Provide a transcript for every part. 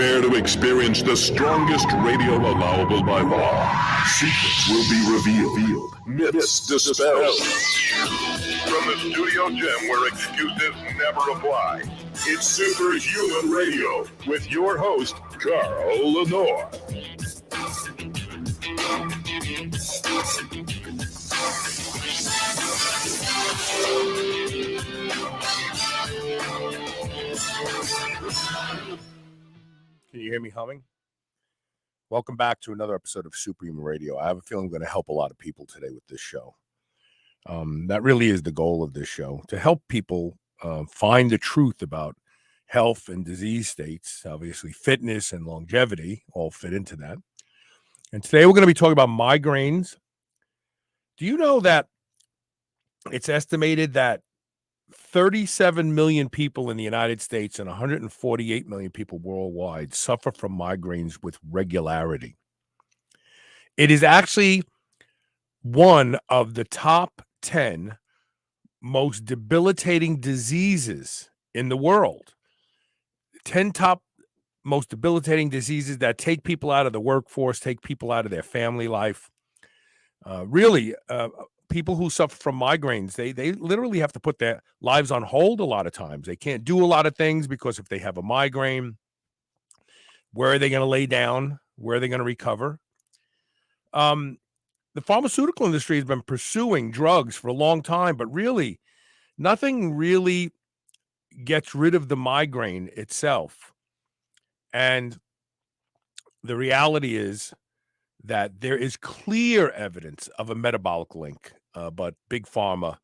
Prepare to experience the strongest radio allowable by law. Secrets will be revealed. Myths dispelled. From the studio gym where excuses never apply, it's Superhuman Radio with your host, Carl Lenore. Can you hear me humming? Welcome back to another episode of Superhuman Radio. I have a feeling I'm going to help a lot of people today with this show. That really is the goal of this show, to help people find the truth about health and disease states. Obviously, fitness and longevity all fit into that. And today we're going to be talking about migraines. Do you know that it's estimated that 37 million people in the United States and 148 million people worldwide suffer from migraines with regularity? It is actually one of the top 10 most debilitating diseases in the world. 10 top most debilitating diseases that take people out of the workforce, take people out of their family life. People who suffer from migraines, they literally have to put their lives on hold a lot of times. They can't do a lot of things because if they have a migraine, where are they going to lay down? Where are they going to recover? The pharmaceutical industry has been pursuing drugs for a long time, but really, nothing really gets rid of the migraine itself. And the reality is that there is clear evidence of a metabolic link, but Big Pharma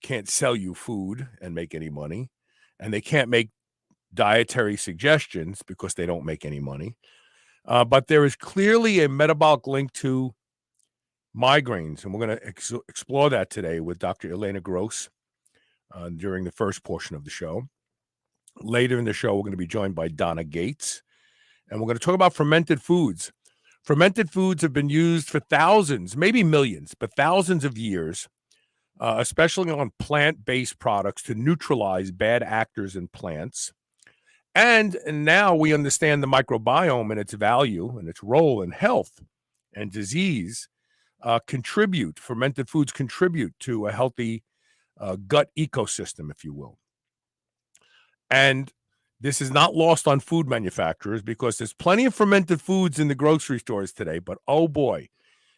can't sell you food and make any money, and they can't make dietary suggestions because they don't make any money. But there is clearly a metabolic link to migraines, and we're going to explore that today with Dr. Elena Gross during the first portion of the show. Later in the show, we're going to be joined by Donna Gates, and we're going to talk about fermented foods. Fermented foods have been used for thousands, maybe millions, but thousands of years, especially on plant-based products to neutralize bad actors in plants. And now we understand the microbiome and its value and its role in health and disease fermented foods contribute to a healthy gut ecosystem, if you will. And this is not lost on food manufacturers because there's plenty of fermented foods in the grocery stores today, but oh boy,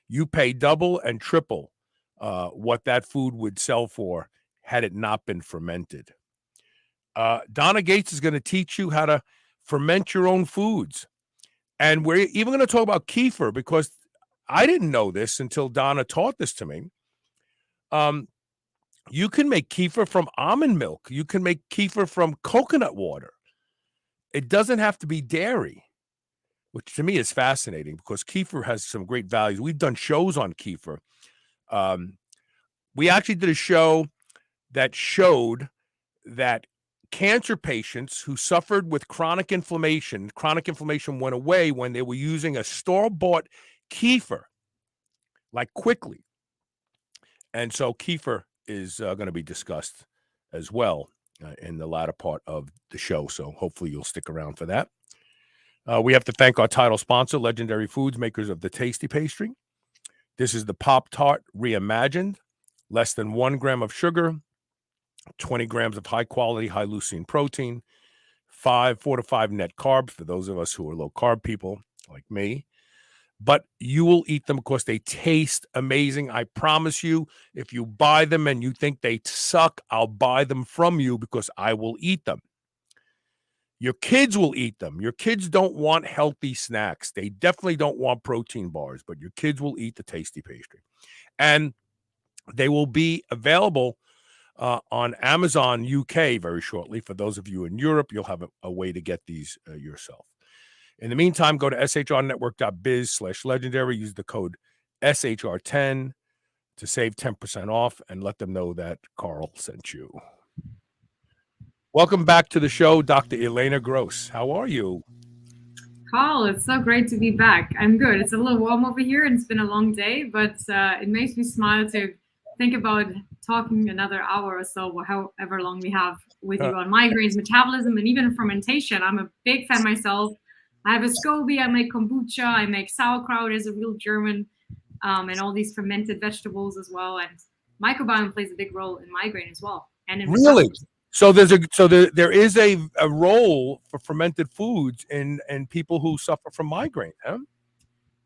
you pay double and triple what that food would sell for had it not been fermented. Donna Gates is going to teach you how to ferment your own foods. And we're even going to talk about Kefir because I didn't know this until Donna taught this to me. You can make Kefir from almond milk. You can make Kefir from coconut water. It doesn't have to be dairy, which to me is fascinating because Kefir has some great values. We've done shows on Kefir. We actually did a show that showed that cancer patients who suffered with chronic inflammation went away when they were using a store-bought Kefir, like quickly. And so Kefir is going to be discussed as well in the latter part of the show. So hopefully you'll stick around for that. We have to thank our title sponsor, Legendary Foods, makers of the Tasty Pastry. This is the Pop-Tart Reimagined. Less than 1 gram of sugar, 20 grams of high-quality, high-leucine protein, 4 to 5 net carbs for those of us who are low-carb people like me. But you will eat them because they taste amazing. I promise you, if you buy them and you think they suck, I'll buy them from you because I will eat them. Your kids will eat them. Your kids don't want healthy snacks. They definitely don't want protein bars, but your kids will eat the Tasty Pastry. And they will be available on Amazon UK very shortly. For those of you in Europe, you'll have a way to get these yourself. In the meantime, go to shrnetwork.biz/legendary. Use the code SHR10 to save 10% off and let them know that Carl sent you. Welcome back to the show, Dr. Elena Gross. How are you? Carl, it's so great to be back. I'm good. It's a little warm over here and it's been a long day, but it makes me smile to think about talking another hour or so, however long we have with you on migraines, metabolism, and even fermentation. I'm a big fan myself I have a SCOBY, I make kombucha, I make sauerkraut as a real German, and all these fermented vegetables as well. And microbiome plays a big role in migraine as well, and in Really? recovery. So there is a role for fermented foods in people who suffer from migraine, huh?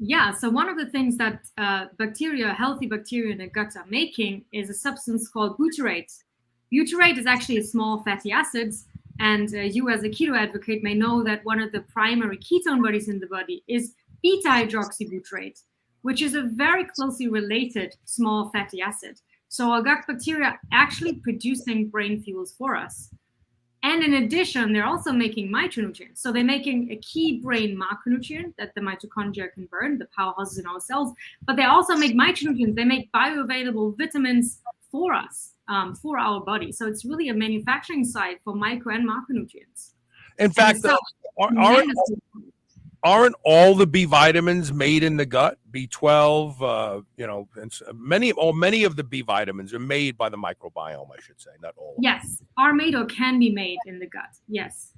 Yeah, so one of the things that healthy bacteria in the gut are making is a substance called butyrate. Butyrate is actually a small fatty acids, and you as a keto advocate may know that one of the primary ketone bodies in the body is beta-hydroxybutyrate, which is a very closely related small fatty acid. So our gut bacteria are actually producing brain fuels for us. And in addition, they're also making micronutrients. So they're making a key brain macronutrient that the mitochondria can burn, the powerhouses in our cells. But they also make micronutrients. They make bioavailable vitamins for us, for our body. So it's really a manufacturing site for micro and macronutrients. In fact, aren't all the B vitamins made in the gut? B12, and many of the B vitamins are made by the microbiome, I should say, not all. Yes, are made or can be made in the gut. Yes,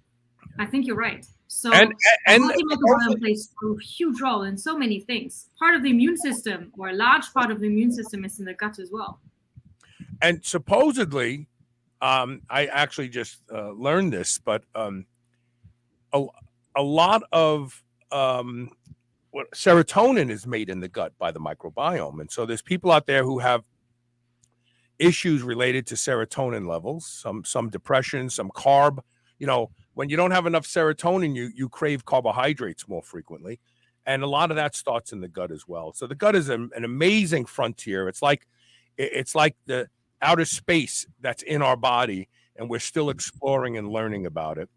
I think you're right. So and the microbiome plays a huge role in so many things. Part of the immune system, or a large part of the immune system, is in the gut as well. And supposedly, I actually just learned this, but a lot of serotonin is made in the gut by the microbiome. And so there's people out there who have issues related to serotonin levels, some depression, some carb. When you don't have enough serotonin, you crave carbohydrates more frequently. And a lot of that starts in the gut as well. So the gut is an amazing frontier. It's like the outer space that's in our body, and we're still exploring and learning about it.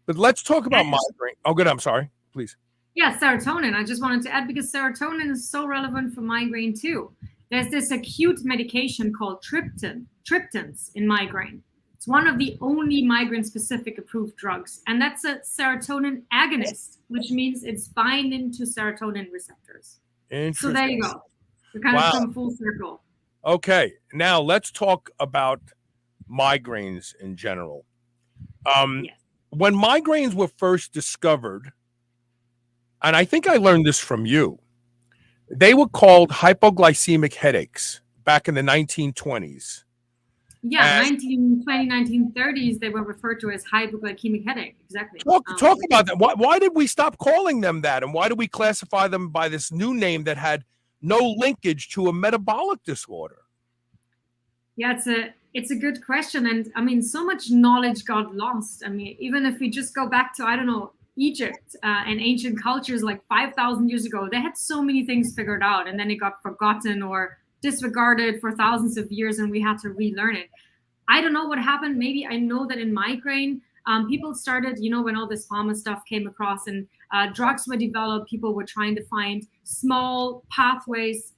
But let's talk about migraine. Oh, good. I'm sorry. Please. Yeah, serotonin. I just wanted to add, because serotonin is so relevant for migraine too. There's this acute medication called triptans in migraine. It's one of the only migraine-specific approved drugs, and that's a serotonin agonist, which means it's binding to serotonin receptors. So there you go. We're kind of come full circle. Okay, now let's talk about migraines in general. Yes. When migraines were first discovered, and I think I learned this from you, they were called hypoglycemic headaches back in the 1920s. Yeah, 1930s, they were referred to as hypoglycemic headache. Exactly. Talk about that. Why did we stop calling them that? And why did we classify them by this new name that had no linkage to a metabolic disorder? Yeah, it's a good question. And I mean, so much knowledge got lost. I mean, even if we just go back to, I don't know, Egypt and ancient cultures like 5,000 years ago, they had so many things figured out, and then it got forgotten or disregarded for thousands of years, and we had to relearn it. I don't know what happened. Maybe I know that in migraine, people started, when all this pharma stuff came across and drugs were developed, people were trying to find small pathways,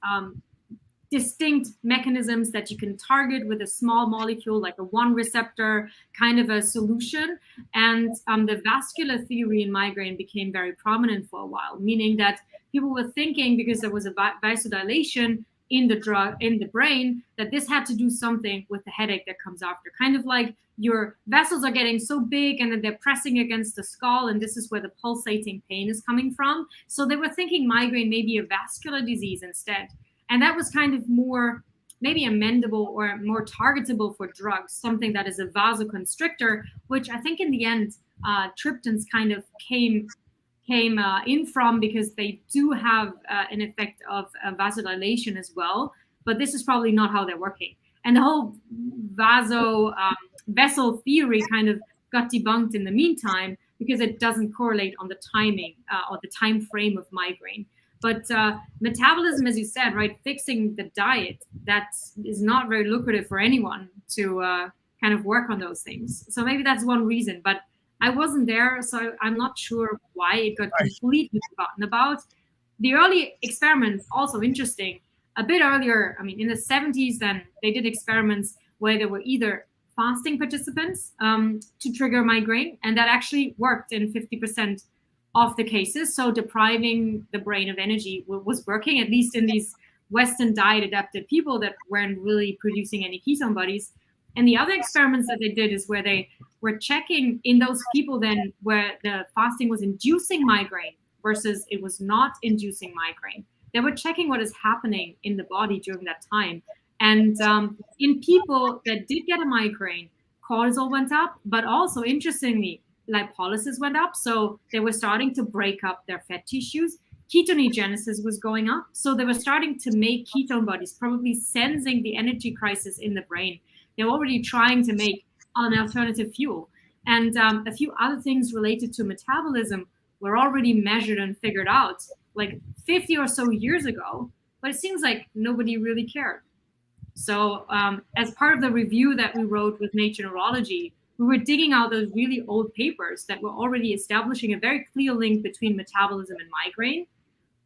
distinct mechanisms that you can target with a small molecule, like a one receptor kind of a solution. And the vascular theory in migraine became very prominent for a while, meaning that people were thinking, because there was a vasodilation in the brain, that this had to do something with the headache that comes after. Kind of like your vessels are getting so big and then they're pressing against the skull, and this is where the pulsating pain is coming from. So they were thinking migraine may be a vascular disease instead. And that was kind of more maybe amendable or more targetable for drugs, something that is a vasoconstrictor, which I think in the end, triptans kind of came in from, because they do have an effect of vasodilation as well. But this is probably not how they're working. And the whole vessel theory kind of got debunked in the meantime, because it doesn't correlate on the timing or the time frame of migraine. But metabolism, as you said, right, fixing the diet, that is not very lucrative for anyone to kind of work on those things. So maybe that's one reason. But I wasn't there, so I'm not sure why it got completely forgotten about. The early experiments, also interesting. A bit earlier, I mean, in the 70s, then they did experiments where they were either fasting participants to trigger migraine, and that actually worked in 50% of the cases. So depriving the brain of energy was working, at least in these Western diet adapted people that weren't really producing any ketone bodies. And the other experiments that they did is where they were checking in those people then where the fasting was inducing migraine versus it was not inducing migraine. They were checking what is happening in the body during that time. And in people that did get a migraine, cortisol went up, but also interestingly, lipolysis went up. So they were starting to break up their fat tissues. Ketonegenesis was going up. So they were starting to make ketone bodies, probably sensing the energy crisis in the brain. They're already trying to make an alternative fuel. And a few other things related to metabolism were already measured and figured out like 50 or so years ago, but it seems like nobody really cared. So as part of the review that we wrote with Nature Neurology, we were digging out those really old papers that were already establishing a very clear link between metabolism and migraine.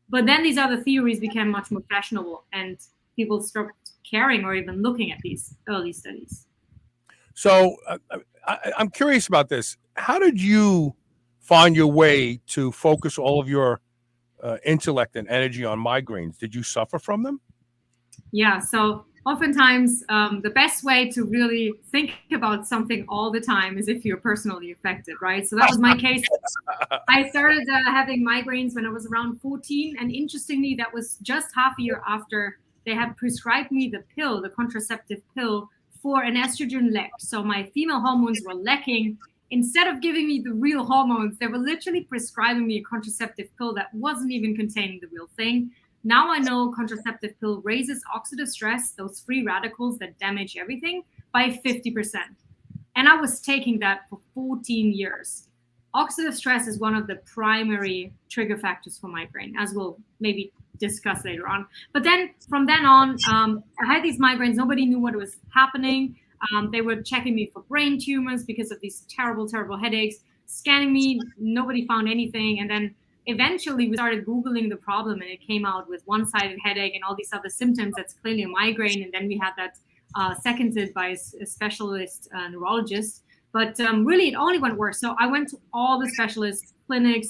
But then these other theories became much more fashionable and people stopped caring or even looking at these early studies. So I'm curious about this. How did you find your way to focus all of your intellect and energy on migraines? Did you suffer from them? Yeah, so oftentimes the best way to really think about something all the time is if you're personally affected, right? So that was my case. I started having migraines when I was around 14. And interestingly, that was just half a year after they had prescribed me the pill, the contraceptive pill, for an estrogen lack. So my female hormones were lacking. Instead of giving me the real hormones, they were literally prescribing me a contraceptive pill that wasn't even containing the real thing. Now I know contraceptive pill raises oxidative stress, those free radicals that damage everything, by 50%. And I was taking that for 14 years. Oxidative stress is one of the primary trigger factors for migraine, as we'll maybe discuss later on. But then from then on, I had these migraines. Nobody knew what was happening. They were checking me for brain tumors because of these terrible, terrible headaches, scanning me. Nobody found anything. And then eventually we started Googling the problem and it came out with one-sided headache and all these other symptoms. That's clearly a migraine. And then we had that seconded by a specialist neurologist. But really, it only went worse. So I went to all the specialist clinics,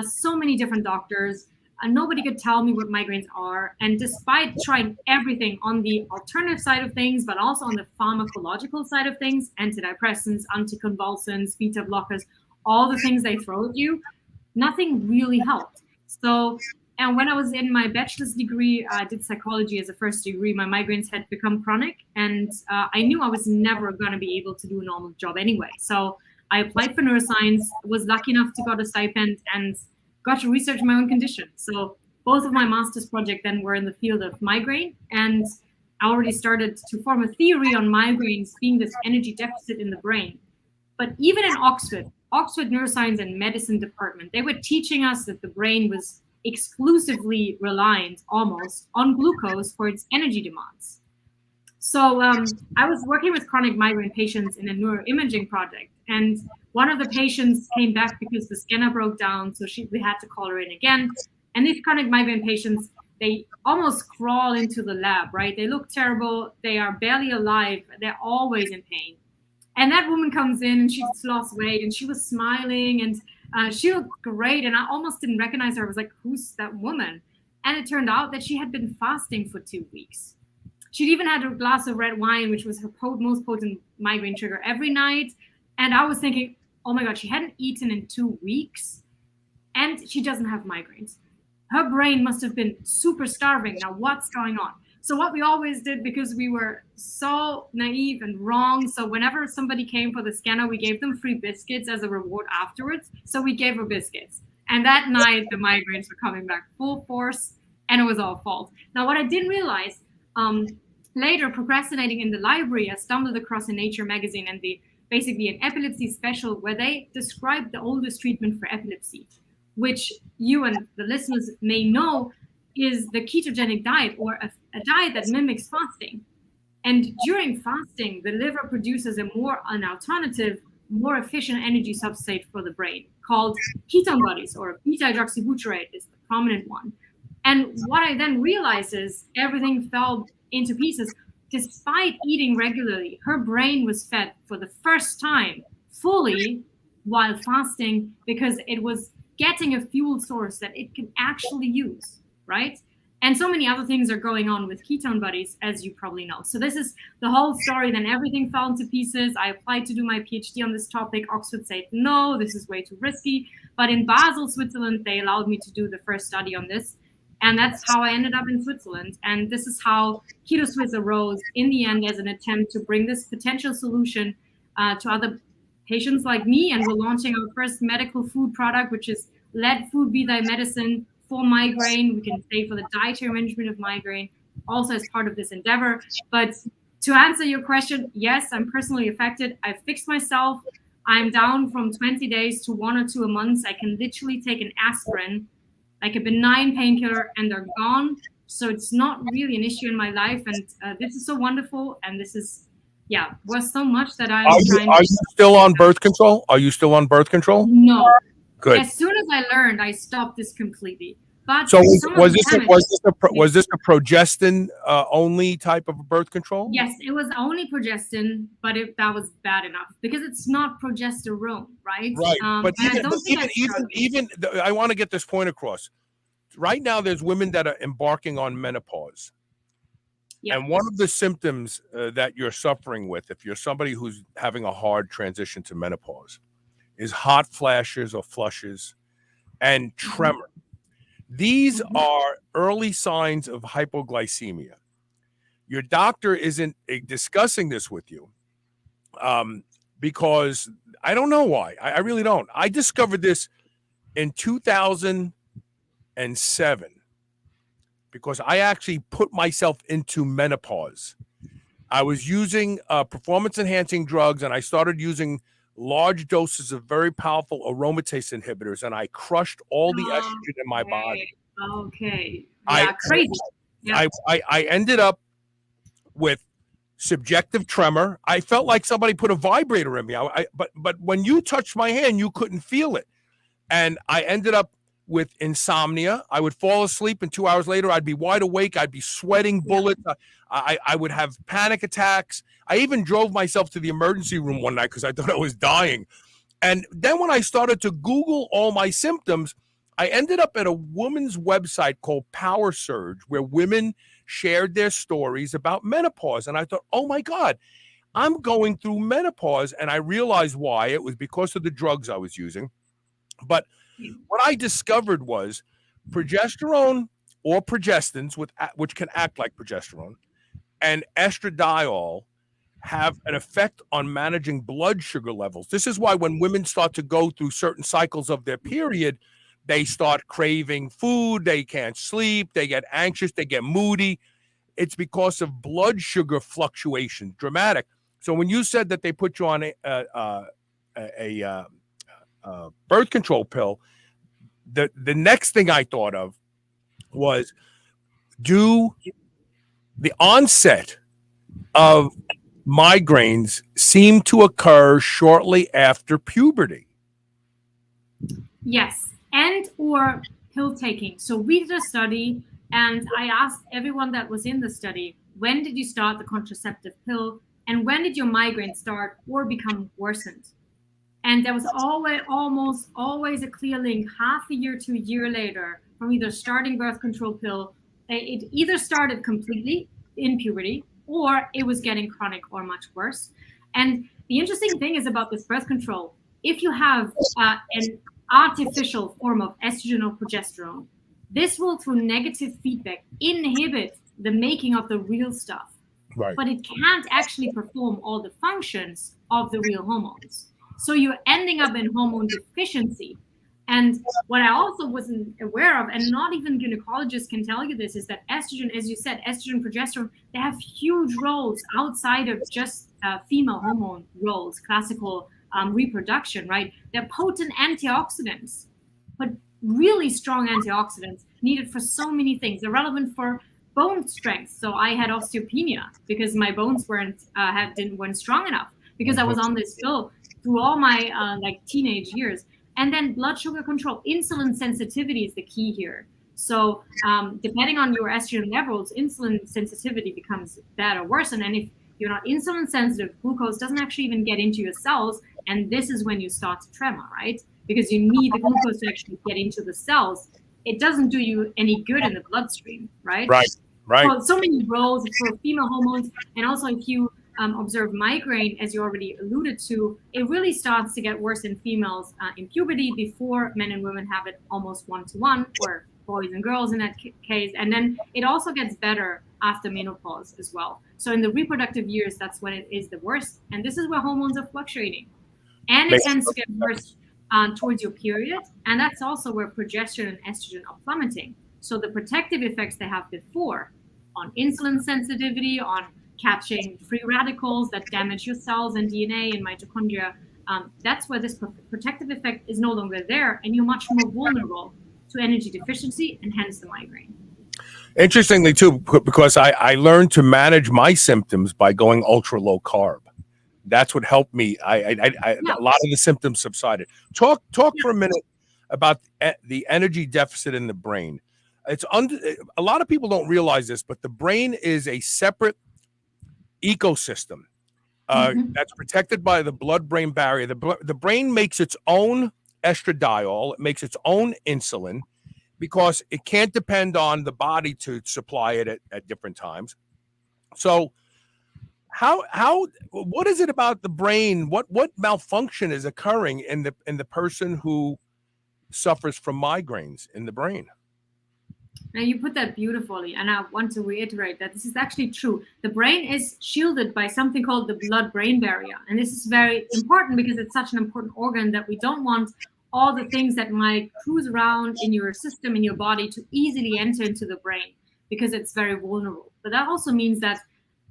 so many different doctors. Nobody could tell me what migraines are. And despite trying everything on the alternative side of things, but also on the pharmacological side of things, antidepressants, anticonvulsants, beta blockers, all the things they throw at you, nothing really helped. So, and when I was in my bachelor's degree, I did psychology as a first degree. My migraines had become chronic, and I knew I was never going to be able to do a normal job anyway. So I applied for neuroscience, was lucky enough to get a stipend, and got to research my own condition. So both of my master's projects then were in the field of migraine, and I already started to form a theory on migraines being this energy deficit in the brain. But even in Oxford Neuroscience and Medicine Department, they were teaching us that the brain was exclusively reliant almost on glucose for its energy demands. So I was working with chronic migraine patients in a neuroimaging project, and one of the patients came back because the scanner broke down, so we had to call her in again. And these chronic migraine patients, they almost crawl into the lab, right? They look terrible. They are barely alive. They're always in pain. And that woman comes in and she's lost weight and she was smiling and she looked great. And I almost didn't recognize her. I was like, who's that woman? And it turned out that she had been fasting for 2 weeks. She'd even had a glass of red wine, which was her most potent migraine trigger, every night. And I was thinking, oh my God, she hadn't eaten in 2 weeks and she doesn't have migraines. Her brain must have been super starving. Now what's going on? So what we always did, because we were so naive and wrong, so whenever somebody came for the scanner, we gave them free biscuits as a reward afterwards. So we gave her biscuits. And that night, the migraines were coming back full force, and it was all fault. Now, what I didn't realize, later procrastinating in the library, I stumbled across a Nature magazine and basically an epilepsy special where they described the oldest treatment for epilepsy, which you and the listeners may know is the ketogenic diet, or a diet that mimics fasting. And during fasting, the liver produces an alternative, more efficient energy substrate for the brain called ketone bodies, or beta-hydroxybutyrate is the prominent one. And what I then realized is everything fell into pieces. Despite eating regularly, her brain was fed for the first time fully while fasting because it was getting a fuel source that it can actually use, right? And so many other things are going on with Ketone Bodies, as you probably know. So this is the whole story. Then everything fell into pieces. I applied to do my PhD on this topic. Oxford said, no, this is way too risky. But in Basel, Switzerland, they allowed me to do the first study on this. And that's how I ended up in Switzerland. And this is how Keto Swiss arose in the end as an attempt to bring this potential solution to other patients like me. And we're launching our first medical food product, which is Let Food Be Thy Medicine for migraine. We can say for the dietary management of migraine, also as part of this endeavor. But to answer your question, yes, I'm personally affected. I fixed myself. I'm down from 20 days to 1 or 2 a month. I can literally take an aspirin, like a benign painkiller, and they're gone. So it's not really an issue in my life. And this is so wonderful. And this is, worth so much that I'm trying. Are you still on birth control? Are you still on birth control? No. Good. As soon as I learned, I stopped this completely. But so was this a progestin only type of birth control? Yes, it was only progestin, but that was bad enough because it's not progesterone, right? Right. But even I want to get this point across. Right now, there's women that are embarking on menopause. Yeah. And one of the symptoms that you're suffering with, if you're somebody who's having a hard transition to menopause, is hot flashes or flushes and tremor. These are early signs of hypoglycemia. Your doctor isn't discussing this with you because I don't know why. I really don't. I discovered this in 2007 because I actually put myself into menopause. I was using performance-enhancing drugs, and I started using large doses of very powerful aromatase inhibitors, and I crushed all the estrogen in my body. Okay. Yeah, crazy. Yeah. I ended up with subjective tremor. I felt like somebody put a vibrator in me. But when you touched my hand, you couldn't feel it. And I ended up with insomnia. I would fall asleep, and 2 hours later, I'd be wide awake. I'd be sweating bullets. I would have panic attacks. I even drove myself to the emergency room one night because I thought I was dying. And then when I started to Google all my symptoms, I ended up at a woman's website called Power Surge, where women shared their stories about menopause. And I thought, oh my God, I'm going through menopause. And I realized why. It was because of the drugs I was using. But what I discovered was progesterone or progestins, which can act like progesterone, and estradiol have an effect on managing blood sugar levels. This is why when women start to go through certain cycles of their period, they start craving food, they can't sleep, they get anxious, they get moody. It's because of blood sugar fluctuation, dramatic. So when you said that they put you on a birth control pill, the next thing I thought of was, do the onset of migraines seem to occur shortly after puberty? Yes, and or pill taking. So we did a study, and I asked everyone that was in the study, when did you start the contraceptive pill, and when did your migraine start or become worsened? And there was almost always a clear link, half a year to a year later, from either starting birth control pill. It either started completely in puberty, or it was getting chronic or much worse. And the interesting thing is about this birth control, if you have an artificial form of estrogen or progesterone, this will, through negative feedback, inhibit the making of the real stuff. Right. But it can't actually perform all the functions of the real hormones. So you're ending up in hormone deficiency. And what I also wasn't aware of, and not even gynecologists can tell you this, is that estrogen, as you said, estrogen, progesterone, they have huge roles outside of just female hormone roles, classical reproduction, right? They're potent antioxidants, but really strong antioxidants needed for so many things. They're relevant for bone strength. So I had osteopenia because my bones weren't strong enough because I was on this pill through all my teenage years. And then blood sugar control, insulin sensitivity is the key here. So depending on your estrogen levels, insulin sensitivity becomes bad or worse. And then if you're not insulin sensitive, glucose doesn't actually even get into your cells. And this is when you start to tremor, right? Because you need the glucose to actually get into the cells. it doesn't do you any good in the bloodstream, right? Right. Well, so many roles for female hormones, and also if you observe migraine, as you already alluded to, it really starts to get worse in females in puberty before men and women have it almost 1-to-1, or boys and girls in that case. And then it also gets better after menopause as well. So in the reproductive years, that's when it is the worst. And this is where hormones are fluctuating. And it tends to get worse towards your period. And that's also where progesterone and estrogen are plummeting. So the protective effects they have before on insulin sensitivity, on catching free radicals that damage your cells and DNA and mitochondria, that's where this protective effect is no longer there, and you're much more vulnerable to energy deficiency and hence the migraine. Interestingly, too, because I learned to manage my symptoms by going ultra low carb. That's what helped me. A lot of the symptoms subsided. Talk for a minute about the energy deficit in the brain. A lot of people don't realize this, but the brain is a separate ecosystem that's protected by the blood-brain barrier. The brain makes its own estradiol. It makes its own insulin because it can't depend on the body to supply it at different times. So what is it about the brain? What malfunction is occurring in the person who suffers from migraines in the brain? Now you put that beautifully, and I want to reiterate that this is actually true. The brain is shielded by something called the blood-brain barrier, and this is very important because it's such an important organ that we don't want all the things that might cruise around in your system, in your body, to easily enter into the brain because it's very vulnerable. But that also means that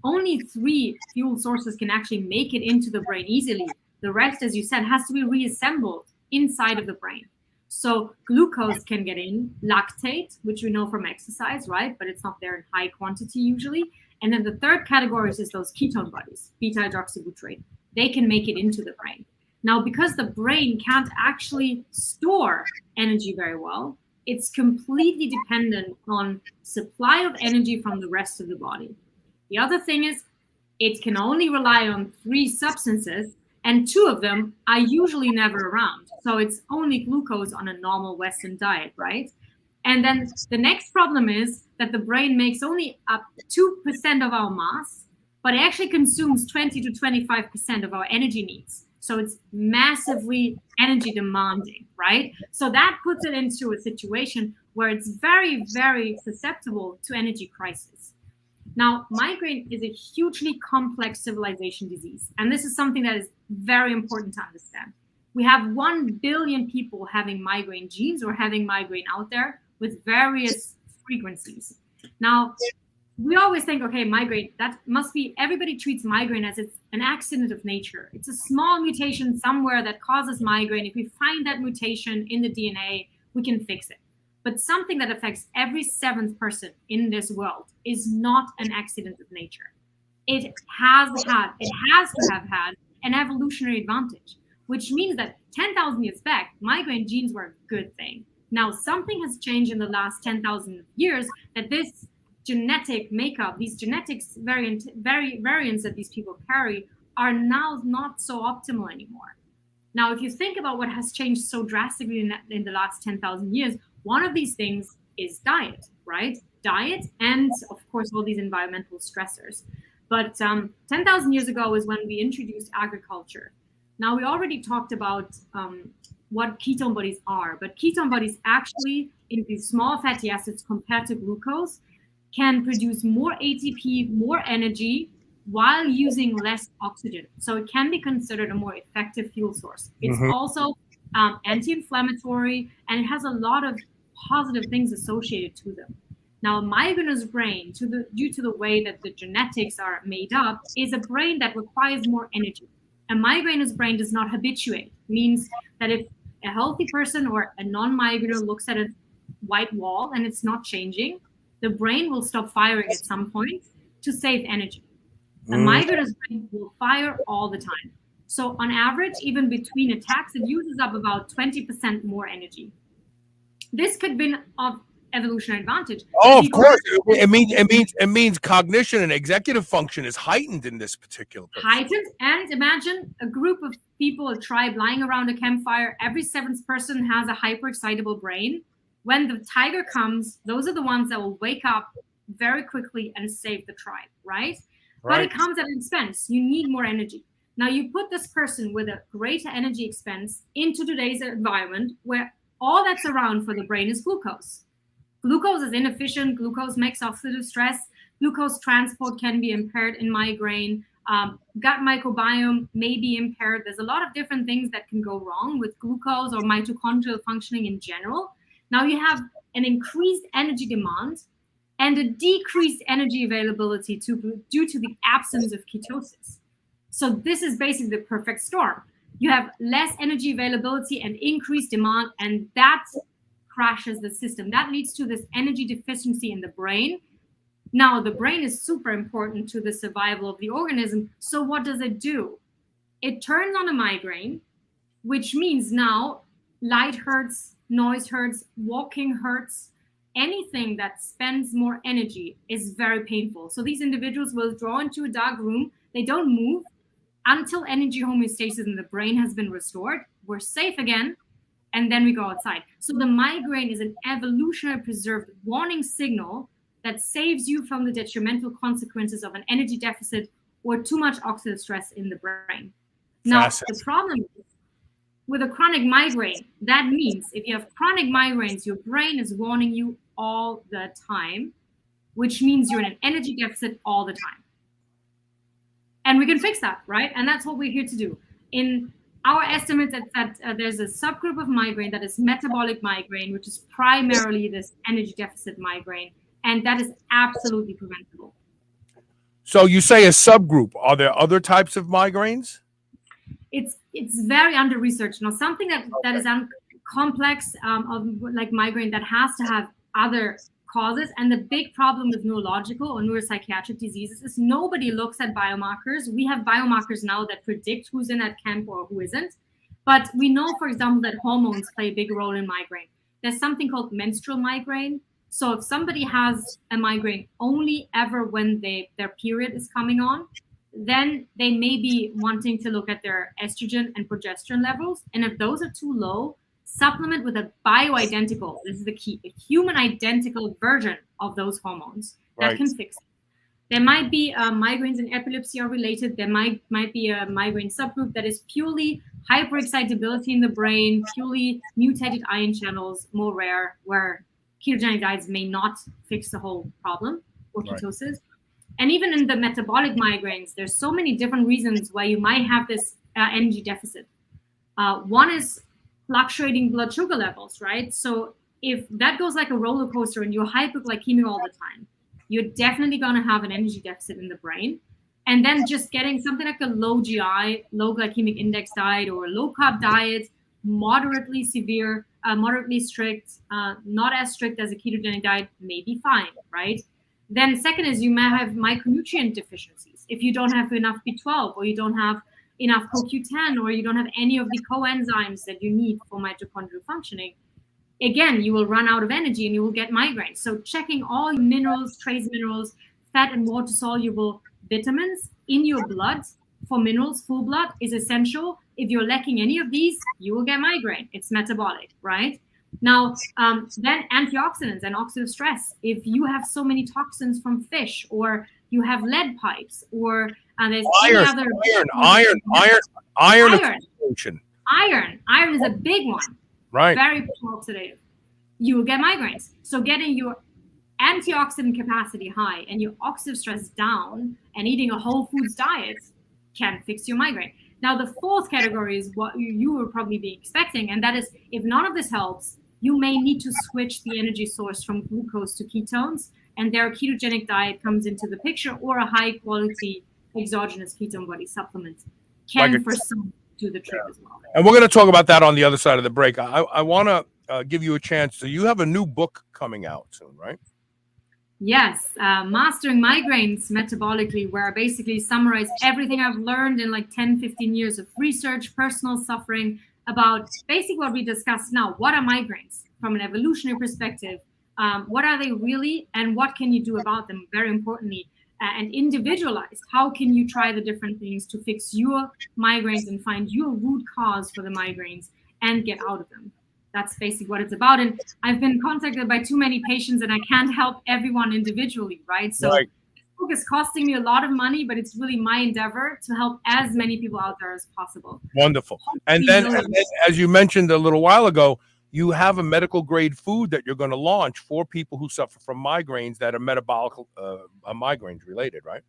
only 3 fuel sources can actually make it into the brain easily. The rest, as you said, has to be reassembled inside of the brain. So glucose can get in, lactate, which we know from exercise, right? But it's not there in high quantity usually. And then the third category is those ketone bodies, beta-hydroxybutyrate. They can make it into the brain. Now, because the brain can't actually store energy very well, it's completely dependent on supply of energy from the rest of the body. The other thing is it can only rely on 3 substances, and 2 of them are usually never around. So it's only glucose on a normal Western diet, right? And then the next problem is that the brain makes only up 2% of our mass, but it actually consumes 20 to 25% of our energy needs. So it's massively energy demanding, right? So that puts it into a situation where it's very, very susceptible to energy crisis. Now, migraine is a hugely complex civilization disease, and this is something that is very important to understand. We have 1 billion people having migraine genes or having migraine out there with various frequencies. Now, we always think, okay, migraine, that must be, everybody treats migraine as it's an accident of nature. It's a small mutation somewhere that causes migraine. If we find that mutation in the DNA, we can fix it. But something that affects every 7th person in this world is not an accident of nature. It has to have had an evolutionary advantage, which means that 10,000 years back, migraine genes were a good thing. Now, something has changed in the last 10,000 years that this genetic makeup, these genetics variants that these people carry are now not so optimal anymore. Now, if you think about what has changed so drastically in the last 10,000 years, one of these things is diet, right? Diet and, of course, all these environmental stressors. But 10,000 years ago is when we introduced agriculture. Now, we already talked about what ketone bodies are, but ketone bodies actually, in these small fatty acids compared to glucose, can produce more ATP, more energy, while using less oxygen. So it can be considered a more effective fuel source. It's also anti-inflammatory, and it has a lot of positive things associated to them. Now, a migrainous brain, due to the way that the genetics are made up, is a brain that requires more energy. A migrainous brain does not habituate, means that if a healthy person or a non-migrainer looks at a white wall and it's not changing, the brain will stop firing at some point to save energy. A migrainous brain will fire all the time. So on average, even between attacks, it uses up about 20% more energy. This could be of evolutionary advantage. Oh, of course. It means cognition and executive function is heightened in this particular person. Heightened, and imagine a group of people, a tribe lying around a campfire. Every 7th person has a hyperexcitable brain. when the tiger comes, those are the ones that will wake up very quickly and save the tribe, right? But it comes at an expense. You need more energy. Now you put this person with a greater energy expense into today's environment where all that's around for the brain is glucose. Glucose is inefficient. Glucose makes oxidative stress. Glucose transport can be impaired in migraine. Gut microbiome may be impaired. There's a lot of different things that can go wrong with glucose or mitochondrial functioning in general. Now you have an increased energy demand and a decreased energy availability due to the absence of ketosis. So this is basically the perfect storm. You have less energy availability and increased demand, and that crashes the system. That leads to this energy deficiency in the brain. Now, the brain is super important to the survival of the organism. So what does it do? It turns on a migraine, which means now light hurts, noise hurts, walking hurts. Anything that spends more energy is very painful. So these individuals will draw into a dark room. They don't move until energy homeostasis in the brain has been restored. We're safe again, and then we go outside. So the migraine is an evolutionary preserved warning signal that saves you from the detrimental consequences of an energy deficit or too much oxidative stress in the brain. Now, the problem is with a chronic migraine, that means if you have chronic migraines, your brain is warning you all the time, which means you're in an energy deficit all the time. And we can fix that, right? And that's what we're here to do. In our estimates, that there's a subgroup of migraine that is metabolic migraine, which is primarily this energy deficit migraine, and that is absolutely preventable. So you say a subgroup. Are there other types of migraines? It's very under researched. Now, something that is complex of like migraine that has to have other causes, and the big problem with neurological or neuropsychiatric diseases is nobody looks at biomarkers. We have biomarkers now that predict who's in that camp or who isn't. But we know, for example, that hormones play a big role in migraine. There's something called menstrual migraine. So if somebody has a migraine only ever when their period is coming on, then they may be wanting to look at their estrogen and progesterone levels. And if those are too low, supplement with a bioidentical, this is the key, a human identical version of those hormones that can fix it. There might be migraines and epilepsy are related. There might be a migraine subgroup that is purely hyperexcitability in the brain, purely mutated ion channels, more rare, where ketogenic diets may not fix the whole problem, or ketosis. And even in the metabolic migraines, there's so many different reasons why you might have this energy deficit. One is fluctuating blood sugar levels, right? So if that goes like a roller coaster and you're hypoglycemic all the time, you're definitely going to have an energy deficit in the brain. And then just getting something like a low GI, low glycemic index diet or a low carb diet, moderately severe, moderately strict, not as strict as a ketogenic diet may be fine, right? Then second is you may have micronutrient deficiencies. If you don't have enough B12 or you don't have enough CoQ10 or you don't have any of the coenzymes that you need for mitochondrial functioning, again, you will run out of energy and you will get migraines. So checking all minerals, trace minerals, fat and water soluble vitamins in your blood for minerals, full blood, is essential. If you're lacking any of these, you will get migraine. It's metabolic, right? Now, then antioxidants and oxidative stress. If you have so many toxins from fish, or you have lead pipes, or there's iron is a big one. Right. Very oxidative. You will get migraines. So getting your antioxidant capacity high and your oxidative stress down and eating a whole foods diet can fix your migraine. Now, the fourth category is what you will probably be expecting, and that is if none of this helps, you may need to switch the energy source from glucose to ketones, and there a ketogenic diet comes into the picture, or a high-quality exogenous ketone body supplement can for some do the trick as well. And we're going to talk about that on the other side of the break. I want to give you a chance. So you have a new book coming out soon, right? Yes, Mastering Migraines Metabolically, where I basically summarize everything I've learned in like 10, 15 years of research, personal suffering, about basically what we discussed now. What are migraines from an evolutionary perspective? What are they really, and what can you do about them? Very importantly, and individualized. How can you try the different things to fix your migraines and find your root cause for the migraines and get out of them? That's basically what it's about. And I've been contacted by too many patients, and I can't help everyone individually, right? So Right. this book is costing me a lot of money, but it's really my endeavor to help as many people out there as possible. Wonderful. And then, as you mentioned a little while ago, you have a medical grade food that you're going to launch for people who suffer from migraines that are metabolic migraines related, right?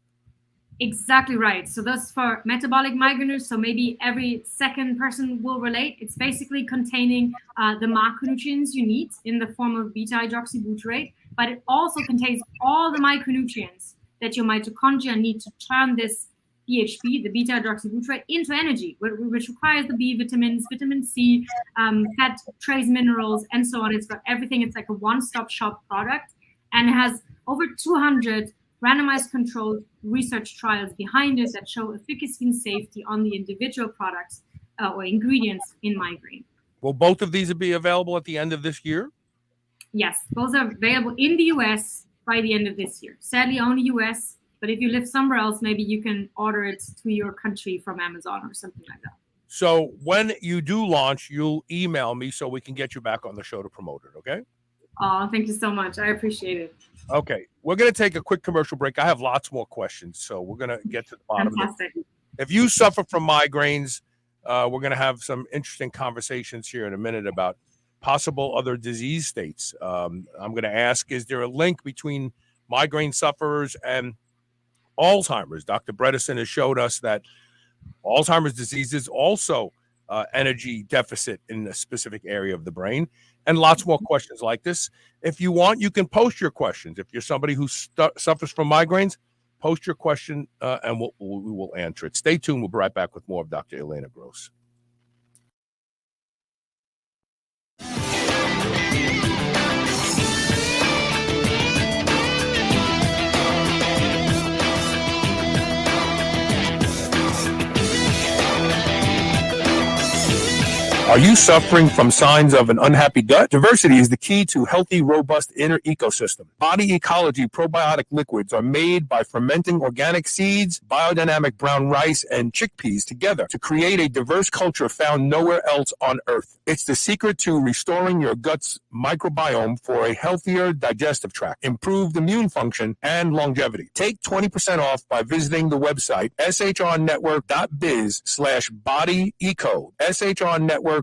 Exactly right. So that's for metabolic migraines. So maybe every second person will relate. It's basically containing the macronutrients you need in the form of beta-hydroxybutyrate, but it also contains all the micronutrients that your mitochondria need to turn this BHB, the beta-hydroxybutyrate, into energy, which requires the B vitamins, vitamin C, fat, trace minerals, and so on. It's got everything. It's like a one-stop shop product, and it has over 200 randomized controlled research trials behind it that show efficacy and safety on the individual products or ingredients in migraine. Will both of these be available at the end of this year? Yes, both are available in the US by the end of this year. Sadly, only US, but if you live somewhere else, maybe you can order it to your country from Amazon or something like that. So when you do launch, you'll email me so we can get you back on the show to promote it, okay? Oh, thank you so much. I appreciate it. Okay, we're going to take a quick commercial break. I have lots more questions, so we're going to get to the bottom Fantastic. of it. If you suffer from migraines, we're going to have some interesting conversations here in a minute about possible other disease states. I'm going to ask, is there a link between migraine sufferers and Alzheimer's? Dr. Bredesen has showed us that Alzheimer's disease is also energy deficit in a specific area of the brain, and lots more questions like this. If you want, you can post your questions. If you're somebody who suffers from migraines, post your question and we will answer it. Stay tuned. We'll be right back with more of Dr. Elena Gross. Are you suffering from signs of an unhappy gut? Diversity is the key to healthy, robust inner ecosystem. Body Ecology Probiotic Liquids are made by fermenting organic seeds, biodynamic brown rice, and chickpeas together to create a diverse culture found nowhere else on Earth. It's the secret to restoring your gut's microbiome for a healthier digestive tract, improved immune function, and longevity. Take 20% off by visiting the website shrnetwork.biz/bodyeco. shrnetwork.biz/bodyeco.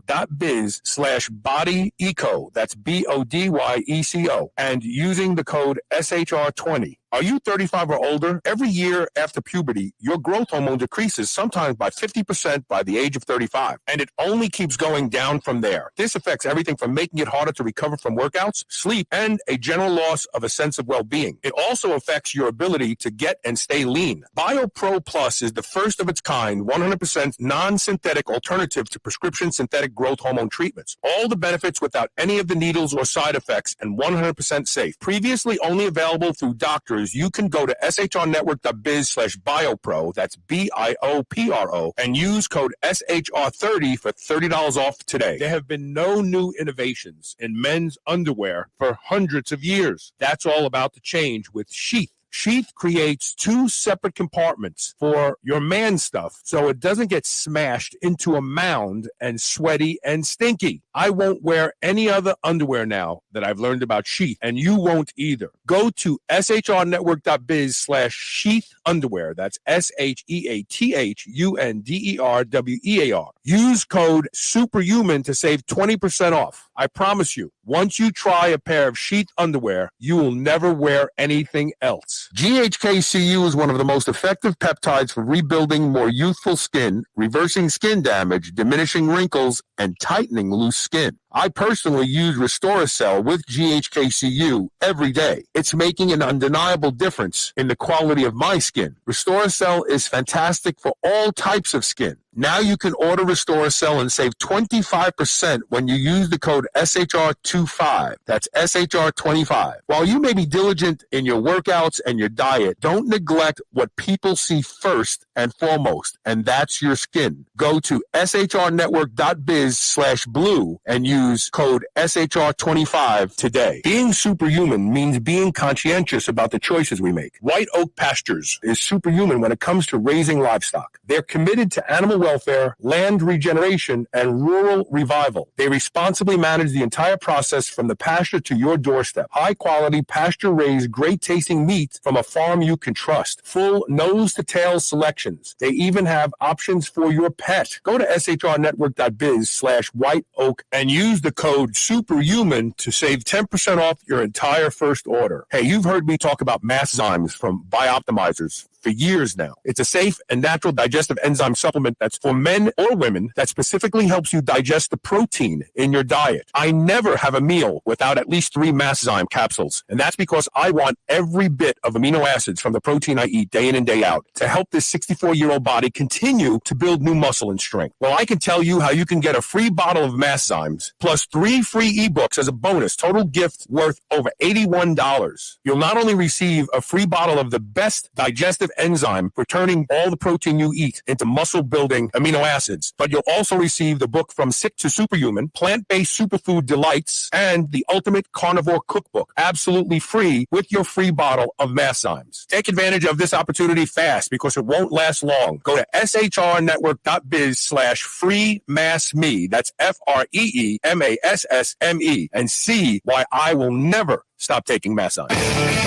That's BODYECO. And using the code SHR20. Are you 35 or older? Every year after puberty, your growth hormone decreases sometimes by 50% by the age of 35, and it only keeps going down from there. This affects everything from making it harder to recover from workouts, sleep, and a general loss of a sense of well-being. It also affects your ability to get and stay lean. BioPro Plus is the first of its kind, 100% non-synthetic alternative to prescription synthetic growth hormone treatments. All the benefits without any of the needles or side effects and 100% safe. Previously only available through doctors, you can go to shrnetwork.biz/biopro, that's BIOPRO, and use code SHR30 for $30 off today. There have been no new innovations in men's underwear for hundreds of years. That's all about to change with Sheath. Sheath creates two separate compartments for your man stuff so it doesn't get smashed into a mound and sweaty and stinky. I won't wear any other underwear now that I've learned about Sheath, and you won't either. Go to shrnetwork.biz/sheath underwear. That's SHEATHUNDERWEAR. Use code SUPERHUMAN to save 20% off. I promise you, once you try a pair of Sheath underwear, you will never wear anything else. GHKCU is one of the most effective peptides for rebuilding more youthful skin, reversing skin damage, diminishing wrinkles, and tightening loose skin. I personally use Restoracell with GHKCU every day. It's making an undeniable difference in the quality of my skin. Restoracell is fantastic for all types of skin. Now you can order Restoracell and save 25% when you use the code SHR25. That's SHR25. While you may be diligent in your workouts and your diet, don't neglect what people see first and foremost, and that's your skin. Go to shrnetwork.biz/blue and use use code SHR25 today. Being superhuman means being conscientious about the choices we make. White Oak Pastures is superhuman when it comes to raising livestock. They're committed to animal welfare, land regeneration, and rural revival. They responsibly manage the entire process from the pasture to your doorstep. High-quality, pasture-raised, great-tasting meat from a farm you can trust. Full nose-to-tail selections. They even have options for your pet. Go to shrnetwork.biz/whiteoak and use the code SUPERHUMAN to save 10% off your entire first order. Hey, you've heard me talk about Masszymes from Bioptimizers for years now. It's a safe and natural digestive enzyme supplement that's for men or women that specifically helps you digest the protein in your diet. I never have a meal without at least 3 Masszyme capsules, and that's because I want every bit of amino acids from the protein I eat day in and day out to help this 64-year-old body continue to build new muscle and strength. Well, I can tell you how you can get a free bottle of Masszymes plus 3 free ebooks as a bonus, total gift worth over $81. You'll not only receive a free bottle of the best digestive enzyme for turning all the protein you eat into muscle-building amino acids, but you'll also receive the book From Sick to Superhuman, Plant-Based Superfood Delights, and the Ultimate Carnivore Cookbook, absolutely free with your free bottle of Masszymes. Take advantage of this opportunity fast because it won't last long. Go to shrnetwork.biz/freemassme, that's FREEMASSME, and see why I will never stop taking Masszymes.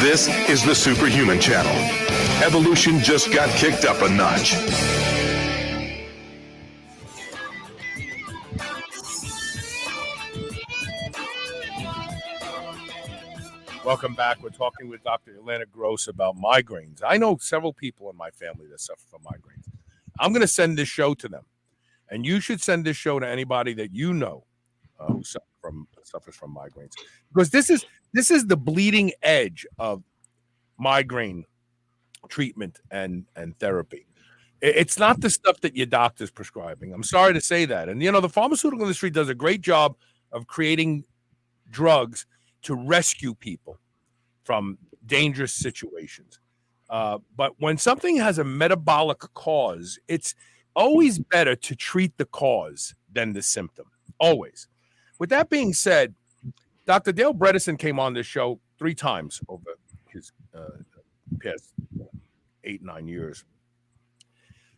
This is the Superhuman Channel. Evolution just got kicked up a notch. Welcome back. We're talking with Dr. Elena Gross about migraines. I know several people in my family that suffer from migraines. I'm going to send this show to them, and you should send this show to anybody that you know who suffers from migraines, because this is the bleeding edge of migraine treatment and therapy. It's not the stuff that your doctor's prescribing. I'm sorry to say that. And, the pharmaceutical industry does a great job of creating drugs to rescue people from dangerous situations. But when something has a metabolic cause, it's always better to treat the cause than the symptom. Always. With that being said, Dr. Dale Bredesen came on this show 3 times over his past 8-9 years,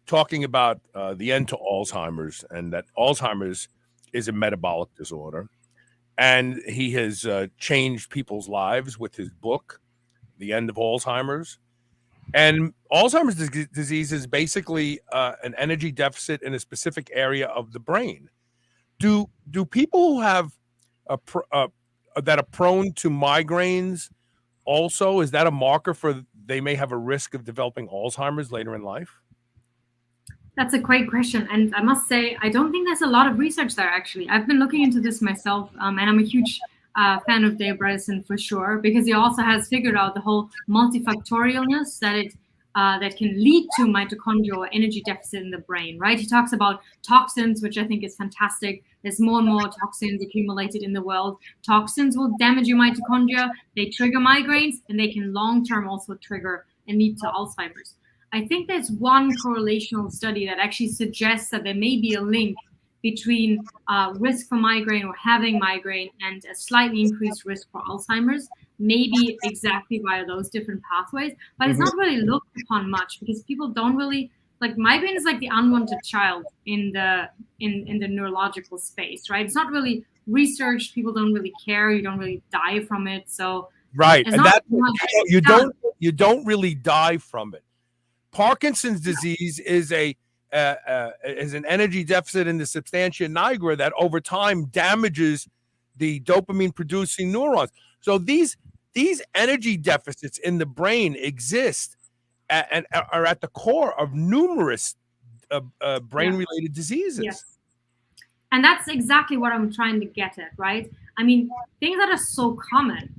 talking about the end to Alzheimer's, and that Alzheimer's is a metabolic disorder. And he has changed people's lives with his book, The End of Alzheimer's. And Alzheimer's disease is basically an energy deficit in a specific area of the brain. Do people who have that are prone to migraines also, is that a marker for they may have a risk of developing Alzheimer's later in life? That's a great question. And I must say, I don't think there's a lot of research there, actually. I've been looking into this myself, and I'm a huge fan of Dale Bredesen for sure, because he also has figured out the whole multifactorialness that can lead to mitochondrial energy deficit in the brain, right? He talks about toxins, which I think is fantastic. There's more and more toxins accumulated in the world. Toxins will damage your mitochondria. They trigger migraines, and they can long-term also trigger and lead to Alzheimer's. I think there's one correlational study that actually suggests that there may be a link between risk for migraine or having migraine and a slightly increased risk for Alzheimer's, maybe exactly via those different pathways. But it's not really looked upon much because people don't really, like, migraine is like the unwanted child in the neurological space, right? It's not really researched. People don't really care. You don't really die from it. So right, and that you don't really die from it. Parkinson's disease is an energy deficit in the substantia nigra that over time damages the dopamine producing neurons. So these energy deficits in the brain exist and are at the core of numerous brain related diseases. Yes. And that's exactly what I'm trying to get at, right? I mean, things that are so common,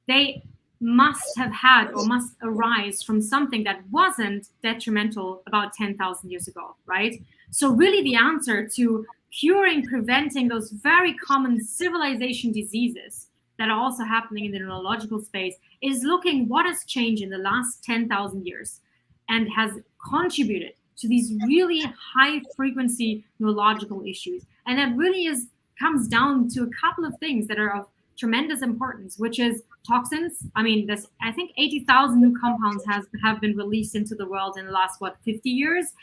they must have had or must arise from something that wasn't detrimental about 10,000 years ago, right? So really the answer to curing, preventing those very common civilization diseases that are also happening in the neurological space is looking what has changed in the last 10,000 years and has contributed to these really high frequency neurological issues. And that really is comes down to a couple of things that are of tremendous importance, which is toxins. I mean, I think 80,000 new compounds have been released into the world in the last 50 years.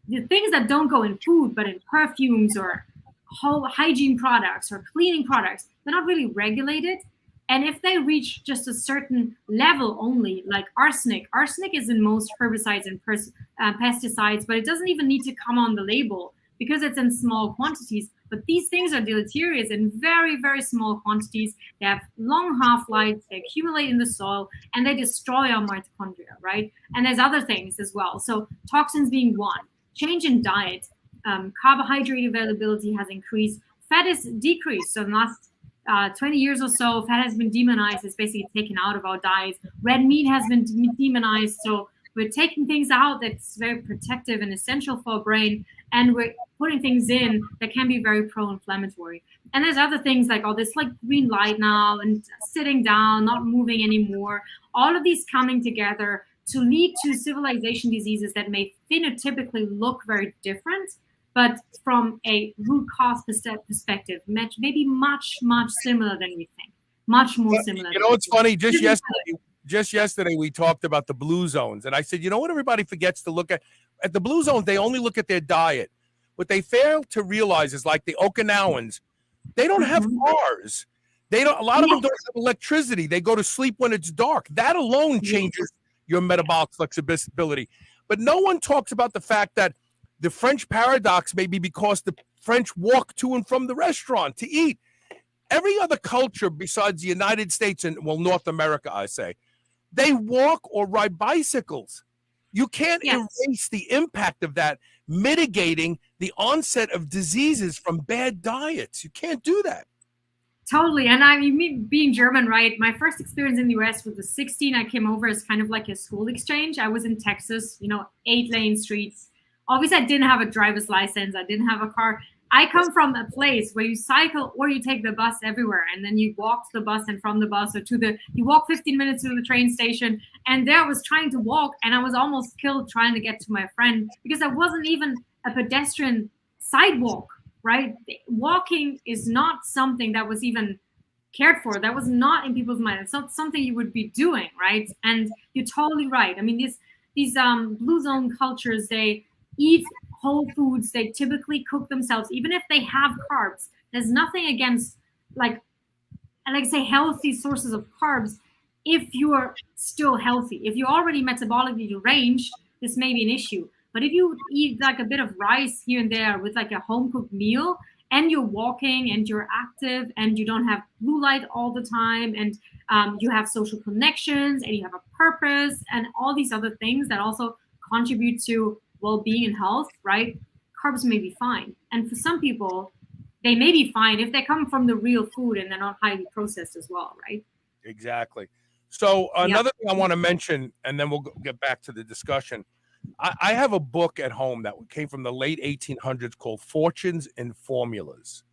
The things that don't go in food, but in perfumes or whole hygiene products or cleaning products, they're not really regulated. And if they reach just a certain level only, like arsenic is in most herbicides and pesticides, but it doesn't even need to come on the label because it's in small quantities. But these things are deleterious in very, very small quantities. They have long half-lives, they accumulate in the soil, and they destroy our mitochondria, right? And there's other things as well. So toxins being one. Change in diet. Carbohydrate availability has increased. Fat is decreased. So in the last 20 years or so, fat has been demonized. It's basically taken out of our diets. Red meat has been demonized. So we're taking things out that's very protective and essential for our brain, and we're putting things in that can be very pro-inflammatory. And there's other things like all this like green light now and sitting down, not moving anymore. All of these coming together to lead to civilization diseases that may phenotypically look very different, but from a root cause perspective, maybe much similar than we think. Much more similar. You know, it's funny. Just yesterday, we talked about the blue zones, and I said, you know what? Everybody forgets to look at the blue zones. They only look at their diet. What they fail to realize is, like the Okinawans, they don't have cars. They don't. A lot of them don't have electricity. They go to sleep when it's dark. That alone changes your metabolic flexibility. But no one talks about the fact that the French paradox may be because the French walk to and from the restaurant to eat. Every other culture besides the United States and, well, North America, I say, they walk or ride bicycles. You can't erase the impact of that, mitigating the onset of diseases from bad diets. You can't do that. Totally. And I mean, being German, right? My first experience in the US was 16. I came over as kind of like a school exchange. I was in Texas, 8-lane streets. Obviously, I didn't have a driver's license. I didn't have a car. I come from a place where you cycle or you take the bus everywhere, and then you walk to the bus, and from the bus or you walk 15 minutes to the train station. And there I was trying to walk, and I was almost killed trying to get to my friend because there wasn't even a pedestrian sidewalk, right? Walking is not something that was even cared for. That was not in people's mind. It's not something you would be doing, right? And you're totally right. I mean, these blue zone cultures, they eat whole foods. They typically cook themselves, even if they have carbs. There's nothing against, like say, healthy sources of carbs if you're still healthy. If you're already metabolically deranged, this may be an issue. But if you eat like a bit of rice here and there with like a home cooked meal, and you're walking and you're active and you don't have blue light all the time, and you have social connections and you have a purpose and all these other things that also contribute to well-being and health, right? Carbs may be fine. And for some people, they may be fine if they come from the real food and they're not highly processed as well, right? Exactly. So another thing I want to mention, and then we'll get back to the discussion. I have a book at home that came from the late 1800s called Fortunes and Formulas.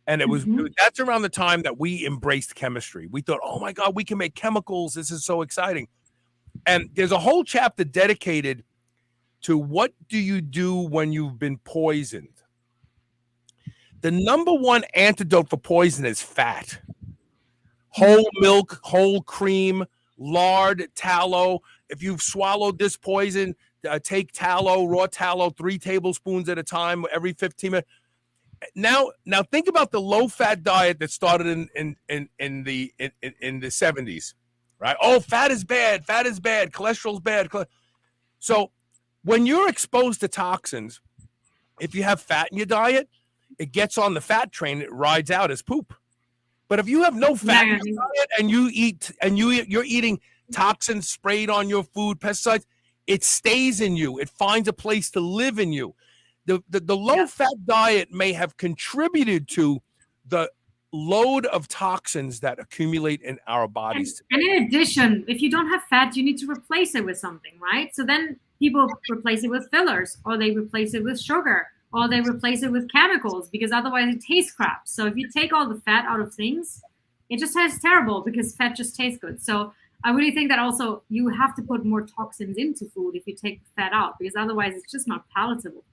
And it was that's around the time that we embraced chemistry. We thought, oh my God, we can make chemicals. This is so exciting. And there's a whole chapter dedicated to what do you do when you've been poisoned. The number one antidote for poison is fat. Whole milk, whole cream, lard, tallow. If you've swallowed this poison, take tallow, raw tallow, 3 tablespoons at a time every 15 minutes. Now think about the low-fat diet that started in the 70s, right? Oh, fat is bad, cholesterol's bad. So when you're exposed to toxins, if you have fat in your diet, it gets on the fat train, it rides out as poop. But if you have no fat in your diet and you're eating toxins sprayed on your food, pesticides, it stays in you. It finds a place to live in you. The low-fat diet may have contributed to the load of toxins that accumulate in our bodies. And in addition, if you don't have fat, you need to replace it with something, right? So then people replace it with fillers, or they replace it with sugar, or they replace it with chemicals, because otherwise it tastes crap. So if you take all the fat out of things, it just tastes terrible because fat just tastes good. So I really think that also you have to put more toxins into food if you take the fat out, because otherwise it's just not palatable.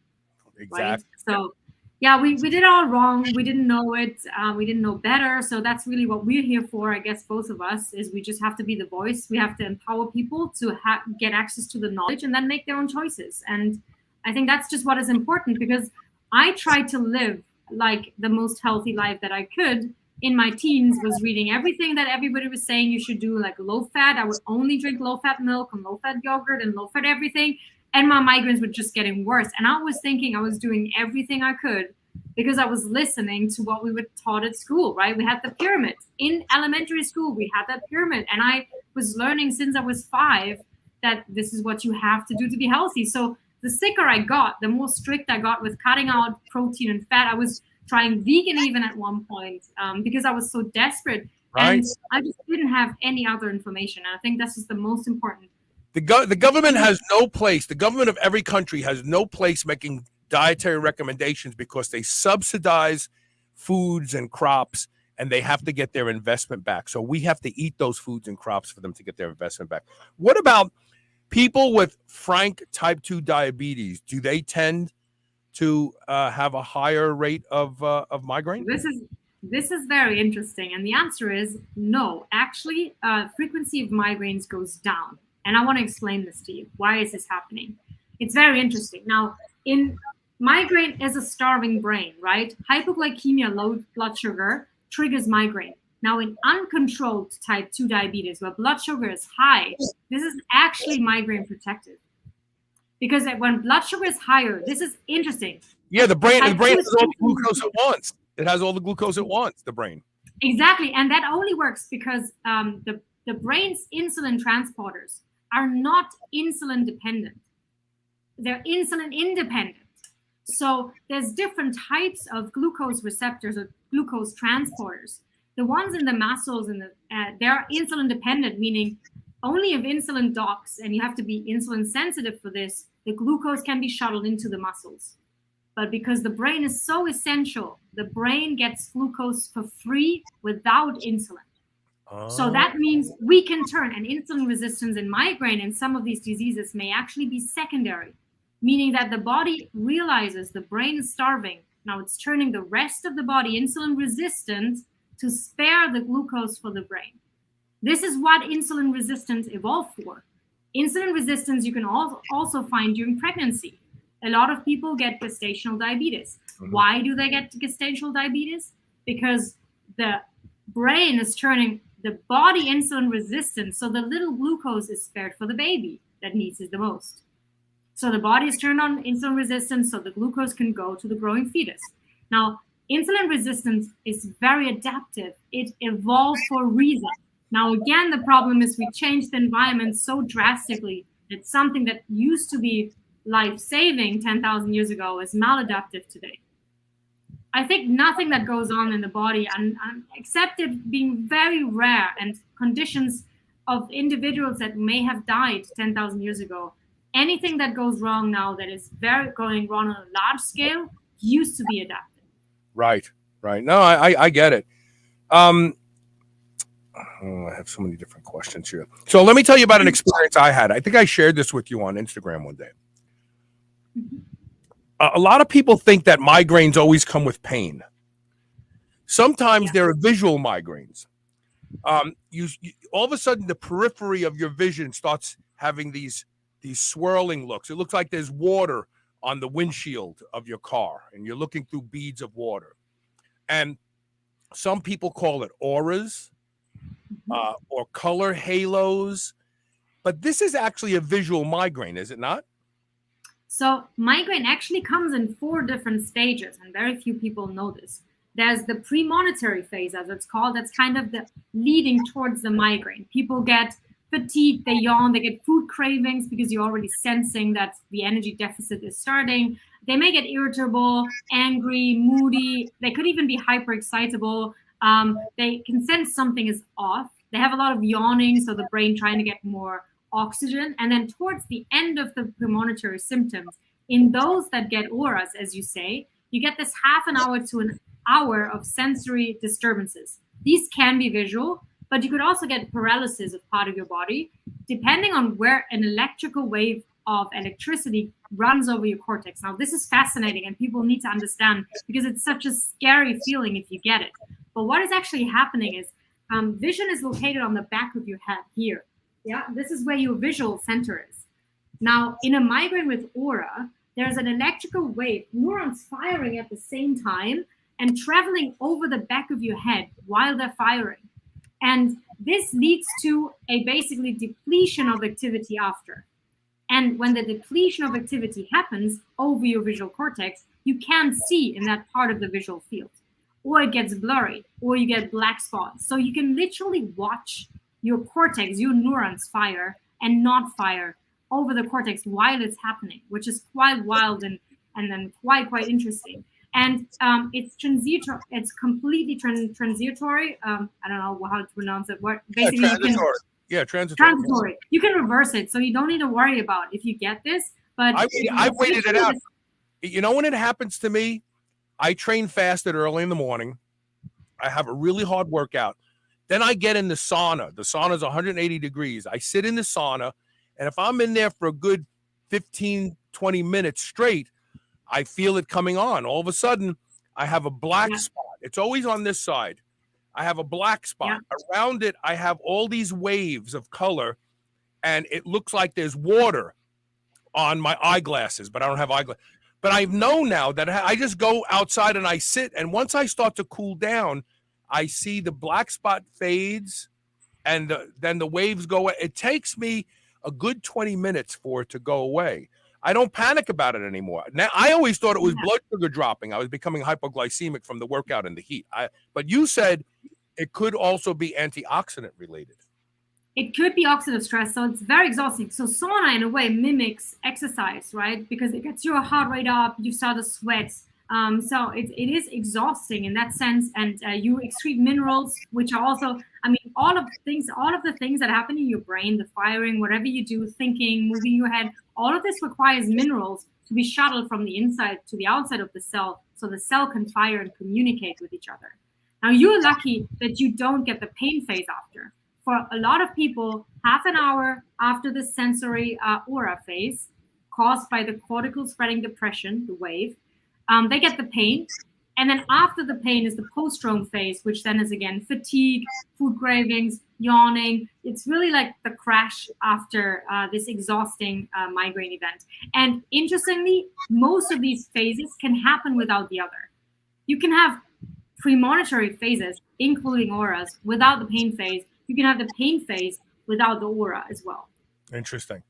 Exactly. Right? So Yeah, we did it all wrong. We didn't know it. We didn't know better. So that's really what we're here for, I guess, both of us, is we just have to be the voice. We have to empower people to get access to the knowledge and then make their own choices. And I think that's just what is important, because I tried to live like the most healthy life that I could in my teens, was reading everything that everybody was saying you should do, like low fat. I would only drink low fat milk and low fat yogurt and low fat everything. And my migraines were just getting worse. And I was thinking I was doing everything I could because I was listening to what we were taught at school, right? We had the pyramid. In elementary school, we had that pyramid. And I was learning since I was 5 that this is what you have to do to be healthy. So the sicker I got, the more strict I got with cutting out protein and fat. I was trying vegan even at one point, because I was so desperate. Right. And I just didn't have any other information. And I think this is the most important. The government has no place. The government of every country has no place making dietary recommendations, because they subsidize foods and crops, and they have to get their investment back. So we have to eat those foods and crops for them to get their investment back. What about people with frank type 2 diabetes? Do they tend to have a higher rate of migraine? This is very interesting. And the answer is no. Actually, frequency of migraines goes down. And I want to explain this to you. Why is this happening? It's very interesting. Now, in migraine is a starving brain, right? Hypoglycemia, low blood sugar, triggers migraine. Now, in uncontrolled type 2 diabetes, where blood sugar is high, this is actually migraine protective. Because when blood sugar is higher, this is interesting. Yeah, the brain has all the glucose at once. It has all the glucose at once, the brain. Exactly. And that only works because the brain's insulin transporters are not insulin dependent. They're insulin independent. So there's different types of glucose receptors or glucose transporters. The ones in the muscles and they're insulin dependent, meaning only if insulin docks, and you have to be insulin sensitive for this, the glucose can be shuttled into the muscles. But because the brain is so essential, the brain gets glucose for free without insulin. So that means we can turn, and insulin resistance in migraine and some of these diseases may actually be secondary, meaning that the body realizes the brain is starving. Now it's turning the rest of the body insulin resistant to spare the glucose for the brain. This is what insulin resistance evolved for. Insulin resistance you can also find during pregnancy. A lot of people get gestational diabetes. Mm-hmm. Why do they get gestational diabetes? Because the brain is turning the body insulin resistant, so the little glucose is spared for the baby that needs it the most. So the body is turned on insulin resistance, so the glucose can go to the growing fetus. Now, insulin resistance is very adaptive. It evolved for a reason. Now, again, the problem is we changed the environment so drastically that something that used to be life-saving 10,000 years ago is maladaptive today. I think nothing that goes on in the body, except it being very rare and conditions of individuals that may have died 10,000 years ago, anything that goes wrong now that is going wrong on a large scale used to be adaptive. Right. No, I get it. I have so many different questions here. So let me tell you about an experience I had. I think I shared this with you on Instagram one day. Mm-hmm. A lot of people think that migraines always come with pain. Sometimes there are visual migraines. You all of a sudden the periphery of your vision starts having these swirling looks. It looks like there's water on the windshield of your car, and you're looking through beads of water. And some people call it auras or color halos. But this is actually a visual migraine, is it not? So migraine actually comes in 4 different stages, and very few people know this. There's the premonitory phase, as it's called. That's kind of the leading towards the migraine. People get fatigued, they yawn, they get food cravings because you're already sensing that the energy deficit is starting. They may get irritable, angry, moody. They could even be hyperexcitable. They can sense something is off. They have a lot of yawning, so the brain trying to get more oxygen. And then towards the end of the premonitory symptoms, in those that get auras, as you say, you get this half an hour to an hour of sensory disturbances. These can be visual, but you could also get paralysis of part of your body, depending on where an electrical wave of electricity runs over your cortex. Now, this is fascinating, and people need to understand because it's such a scary feeling if you get it. But what is actually happening is vision is located on the back of your head here. Yeah, this is where your visual center is. Now, in a migraine with aura, there's an electrical wave, neurons firing at the same time and traveling over the back of your head while they're firing. And this leads to a basically depletion of activity after. And when the depletion of activity happens over your visual cortex, you can't see in that part of the visual field, or it gets blurry, or you get black spots. So you can literally watch your cortex, your neurons fire and not fire over the cortex while it's happening, which is quite wild and then quite interesting. And it's transitory. It's completely transitory. I don't know how to pronounce it. What basically transitory. You can reverse it, so you don't need to worry about if you get this. But I've waited it out. You know, when it happens to me, I train fasted early in the morning. I have a really hard workout. Then I get in the sauna. The sauna is 180 degrees. I sit in the sauna, and if I'm in there for a good 15, 20 minutes straight, I feel it coming on. All of a sudden, I have a black spot. It's always on this side. I have a black spot. Around it, I have all these waves of color, and it looks like there's water on my eyeglasses, but I don't have eyeglasses. But I know now that I just go outside and I sit, and once I start to cool down, I see the black spot fades, and then the waves go away. It takes me a good 20 minutes for it to go away. I don't panic about it anymore. Now, I always thought it was blood sugar dropping. I was becoming hypoglycemic from the workout and the heat. But you said it could also be antioxidant related. It could be oxidative stress, so it's very exhausting. So sauna, in a way, mimics exercise, right? Because it gets your heart rate up, you start to sweat. So it is exhausting in that sense, and you excrete minerals, which are also, I mean, all of the things that happen in your brain, the firing, whatever you do, thinking, moving your head, all of this requires minerals to be shuttled from the inside to the outside of the cell, so the cell can fire and communicate with each other. Now, you're lucky that you don't get the pain phase after. For a lot of people, half an hour after the sensory aura phase, caused by the cortical spreading depression, the wave, they get the pain. And then after the pain is the post-drone phase, which then is again fatigue, food cravings, yawning. It's really like the crash after this exhausting migraine event. And interestingly, most of these phases can happen without the other. You can have premonitory phases, including auras, without the pain phase. You can have the pain phase without the aura as well. Interesting.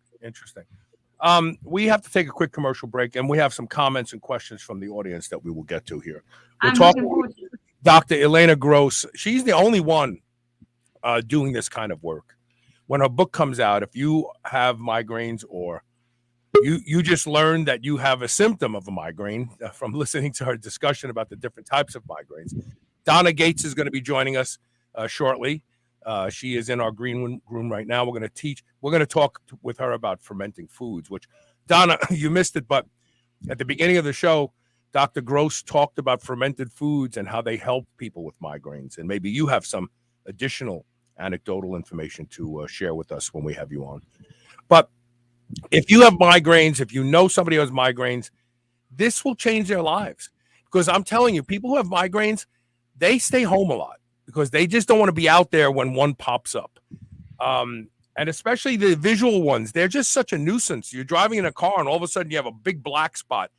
We have to take a quick commercial break, and we have some comments and questions from the audience that we will get to here. We'll talk with Dr. Elena Gross. She's the only one doing this kind of work. When her book comes out, if you have migraines or you just learned that you have a symptom of a migraine from listening to her discussion about the different types of migraines, Donna Gates is going to be joining us shortly. She is in our green room right now. We're going to talk with her about fermenting foods, which, Donna, you missed it, but at the beginning of the show, Dr. Gross talked about fermented foods and how they help people with migraines. And maybe you have some additional anecdotal information to share with us when we have you on. But if you have migraines, if you know somebody who has migraines, this will change their lives. Because I'm telling you, people who have migraines, they stay home a lot, because they just don't want to be out there when one pops up. And especially the visual ones, they're just such a nuisance. You're driving in a car and all of a sudden you have a big black spot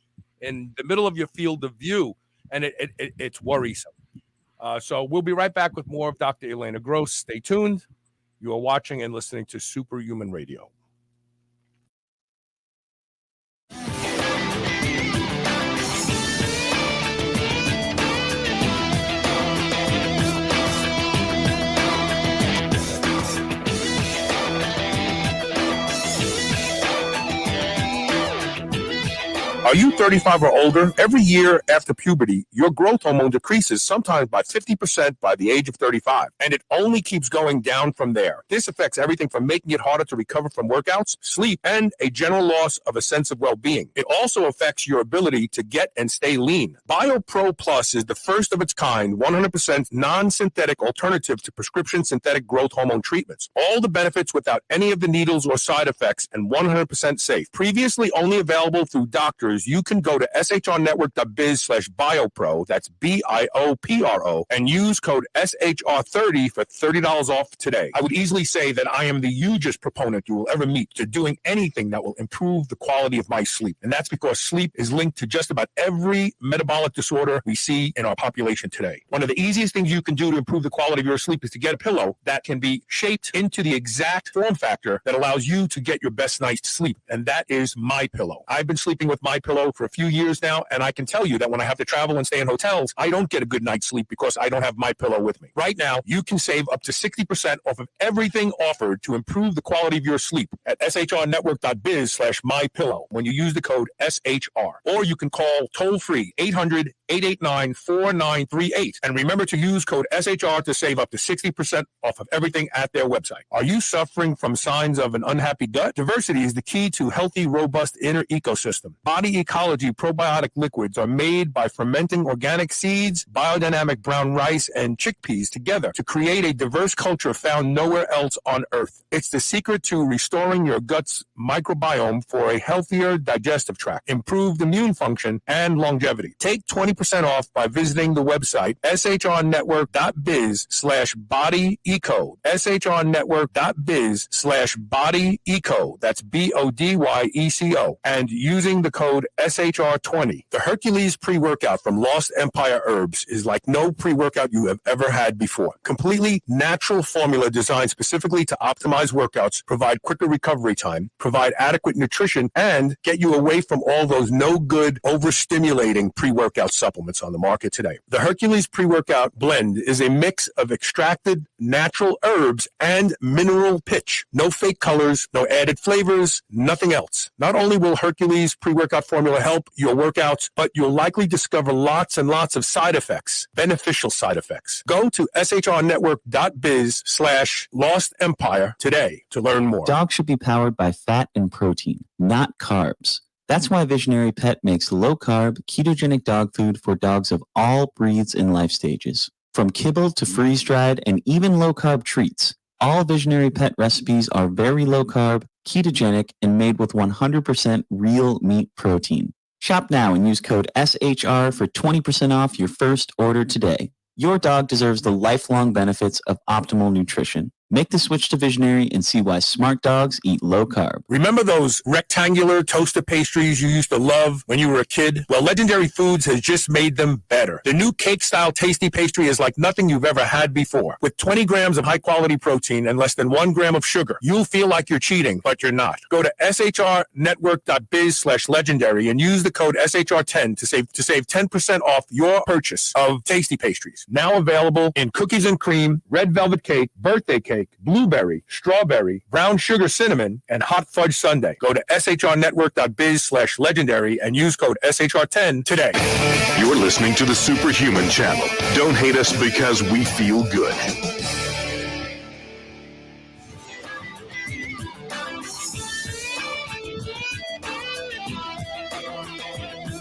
in the middle of your field of view, and it's worrisome. So we'll be right back with more of Dr. Elena Gross. Stay tuned. You are watching and listening to Superhuman Radio. Are you 35 or older? Every year after puberty, your growth hormone decreases sometimes by 50% by the age of 35, and it only keeps going down from there. This affects everything from making it harder to recover from workouts, sleep, and a general loss of a sense of well-being. It also affects your ability to get and stay lean. BioPro Plus is the first of its kind, 100% non-synthetic alternative to prescription synthetic growth hormone treatments. All the benefits without any of the needles or side effects and 100% safe. Previously only available through doctors, you can go to shrnetwork.biz/biopro, that's BIOPRO, and use code SHR30 for $30 off today. I would easily say that I am the hugest proponent you will ever meet to doing anything that will improve the quality of my sleep. And that's because sleep is linked to just about every metabolic disorder we see in our population today. One of the easiest things you can do to improve the quality of your sleep is to get a pillow that can be shaped into the exact form factor that allows you to get your best night's sleep. And that is MyPillow. I've been sleeping with MyPillow for a few years now, and I can tell you that when I have to travel and stay in hotels, I don't get a good night's sleep because I don't have MyPillow with me. Right now, you can save up to 60% off of everything offered to improve the quality of your sleep at shrnetwork.biz/mypillow when you use the code SHR. Or you can call toll-free 800-889-4938. And remember to use code SHR to save up to 60% off of everything at their website. Are you suffering from signs of an unhappy gut? Diversity is the key to healthy, robust inner ecosystem. Body Ecology Probiotic Liquids are made by fermenting organic seeds, biodynamic brown rice, and chickpeas together to create a diverse culture found nowhere else on Earth. It's the secret to restoring your gut's microbiome for a healthier digestive tract, improved immune function, and longevity. Take 20% off by visiting the website shrnetwork.biz/bodyeco, shrnetwork.biz/bodyeco, that's BODYECO, and using the code SHR20. The Hercules pre-workout from Lost Empire Herbs is like no pre-workout you have ever had before. Completely natural formula designed specifically to optimize workouts, provide quicker recovery time, provide adequate nutrition, and get you away from all those no-good, overstimulating pre-workout supplements on the market today. The Hercules pre-workout blend is a mix of extracted natural herbs and mineral pitch. No fake colors, no added flavors, nothing else. Not only will Hercules pre-workout formula help your workouts, but you'll likely discover lots and lots of side effects, beneficial side effects. Go to shrnetwork.biz/lostempire today to learn more. Dogs should be powered by fat and protein, not carbs. That's why Visionary Pet makes low-carb, ketogenic dog food for dogs of all breeds and life stages. From kibble to freeze-dried and even low-carb treats, all Visionary Pet recipes are very low-carb, ketogenic, and made with 100% real meat protein. Shop now and use code SHR for 20% off your first order today. Your dog deserves the lifelong benefits of optimal nutrition. Make the switch to Visionary and see why smart dogs eat low carb. Remember those rectangular toaster pastries you used to love when you were a kid? Well, Legendary Foods has just made them better. The new cake-style tasty pastry is like nothing you've ever had before. With 20 grams of high-quality protein and less than 1 gram of sugar, you'll feel like you're cheating, but you're not. Go to shrnetwork.biz/legendary and use the code SHR10 to save 10% off your purchase of tasty pastries. Now available in cookies and cream, red velvet cake, birthday cake, blueberry, strawberry, brown sugar cinnamon, and hot fudge sundae. Go to shrnetwork.biz/legendary and use code SHR10 today. You're listening to the Superhuman Channel. Don't hate us because we feel good.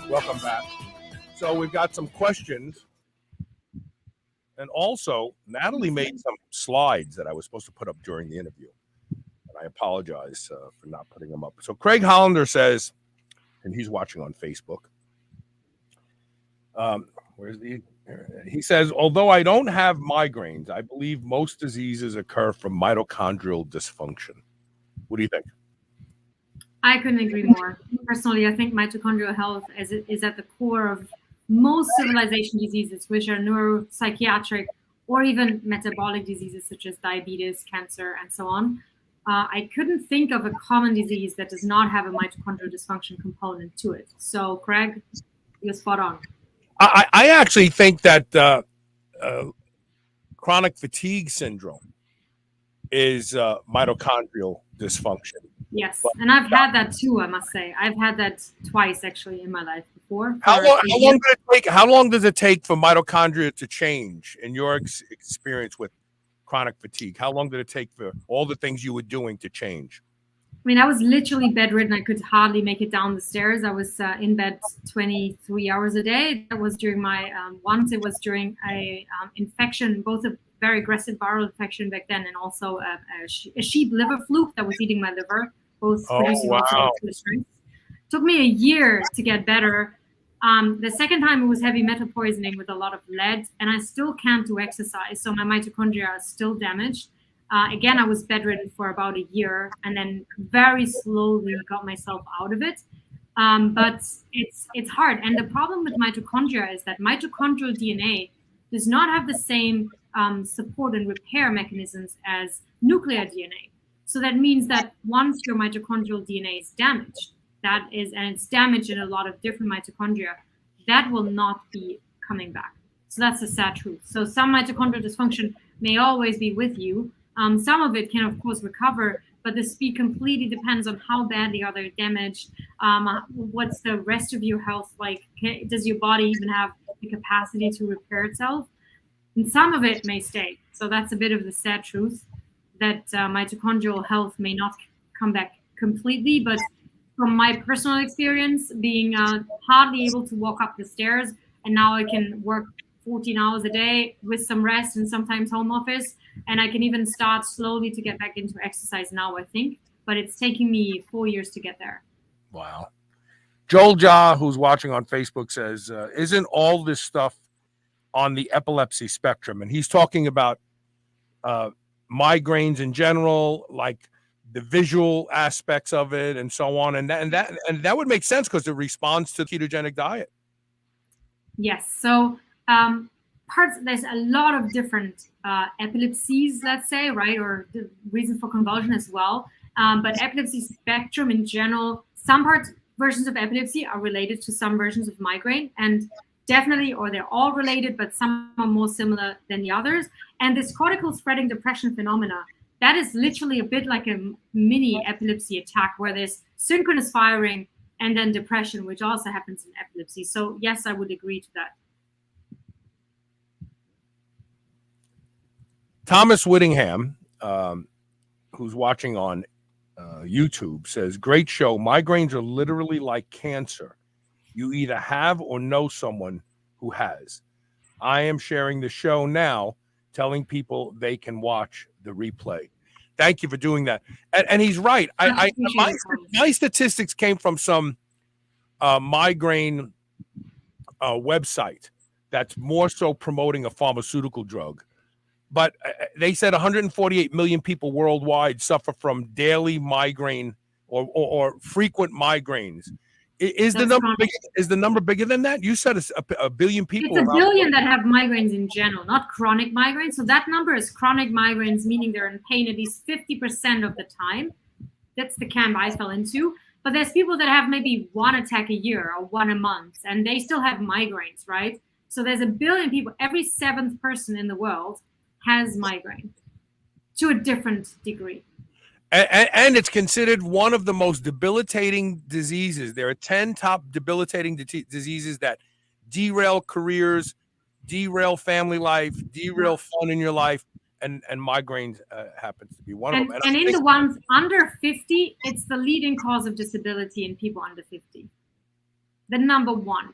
Welcome back. So we've got some questions. And also, Natalie made some slides that I was supposed to put up during the interview. And I apologize for not putting them up. So Craig Hollander says, and he's watching on Facebook. He says, although I don't have migraines, I believe most diseases occur from mitochondrial dysfunction. What do you think? I couldn't agree more. Personally, I think mitochondrial health is at the core of most civilization diseases, which are neuropsychiatric or even metabolic diseases such as diabetes, cancer, and so on. I couldn't think of a common disease that does not have a mitochondrial dysfunction component to it. So, Craig, you're spot on. I actually think that chronic fatigue syndrome is mitochondrial dysfunction. Yes, and I've had that too. I must say, I've had that twice actually in my life before. How long does it take for mitochondria to change in your experience with chronic fatigue? How long did it take for all the things you were doing to change? I mean, I was literally bedridden. I could hardly make it down the stairs. I was in bed 23 hours a day. That was during my once it was during a infection, both a very aggressive viral infection back then, and also a sheep liver fluke that was eating my liver, both producing oxidative stress. Took me a year to get better. The second time it was heavy metal poisoning with a lot of lead, and I still can't do exercise, so my mitochondria are still damaged. Again, I was bedridden for about a year, and then very slowly got myself out of it. But it's hard, and the problem with mitochondria is that mitochondrial DNA does not have the same support and repair mechanisms as nuclear DNA. So that means that once your mitochondrial DNA is damaged, and it's damaged in a lot of different mitochondria, that will not be coming back. So that's the sad truth. So some mitochondrial dysfunction may always be with you. Some of it can, of course, recover, but the speed completely depends on how badly are they damaged. What's the rest of your health like? Does your body even have the capacity to repair itself? And some of it may stay. So that's a bit of the sad truth, that mitochondrial health may not come back completely. But from my personal experience, being hardly able to walk up the stairs, and now I can work 14 hours a day with some rest and sometimes home office. And I can even start slowly to get back into exercise now, I think. But it's taking me 4 years to get there. Wow. Joel Ja, who's watching on Facebook, says, isn't all this stuff on the epilepsy spectrum? And he's talking about migraines in general, like the visual aspects of it and so on. And that would make sense because it responds to the ketogenic diet. Yes. So there's a lot of different epilepsies, let's say, right? Or the reason for convulsion as well. But epilepsy spectrum in general, some versions of epilepsy are related to some versions of migraine, and definitely, or they're all related, but some are more similar than the others. And this cortical spreading depression phenomena, that is literally a bit like a mini epilepsy attack where there's synchronous firing and then depression, which also happens in epilepsy. So yes, I would agree to that. Thomas Whittingham, who's watching on YouTube, says, great show. Migraines are literally like cancer. You either have or know someone who has. I am sharing the show now, telling people they can watch the replay. Thank you for doing that. And he's right. My statistics came from some migraine website that's more so promoting a pharmaceutical drug. But they said 148 million people worldwide suffer from daily migraine or frequent migraines. Is the number bigger than that? You said a billion people. It's a billion that have migraines in general, not chronic migraines. So that number is chronic migraines, meaning they're in pain at least 50% of the time. That's the camp I fell into. But there's people that have maybe one attack a year or one a month, and they still have migraines, right? So there's a billion people. Every seventh person in the world has migraine to a different degree. And it's considered one of the most debilitating diseases. There are 10 top debilitating diseases that derail careers, derail family life, derail fun in your life, and migraines happens to be one of them. And in the ones under 50, it's the leading cause of disability in people under 50. The number one.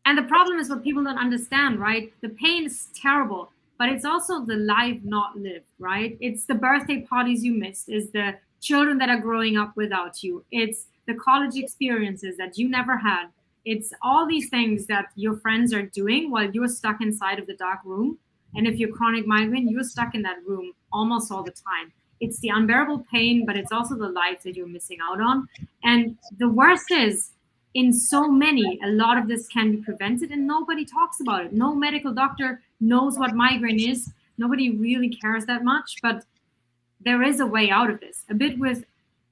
And the problem is what people don't understand, right? The pain is terrible. But it's also the life not lived, right? It's the birthday parties you missed. It's the children that are growing up without you. It's the college experiences that you never had. It's all these things that your friends are doing while you're stuck inside of the dark room. And if you're chronic migraine, you're stuck in that room almost all the time. It's the unbearable pain, but it's also the life that you're missing out on. And the worst is, in so many, a lot of this can be prevented and nobody talks about it. No medical doctor knows what migraine is. Nobody really cares that much, but there is a way out of this. A bit with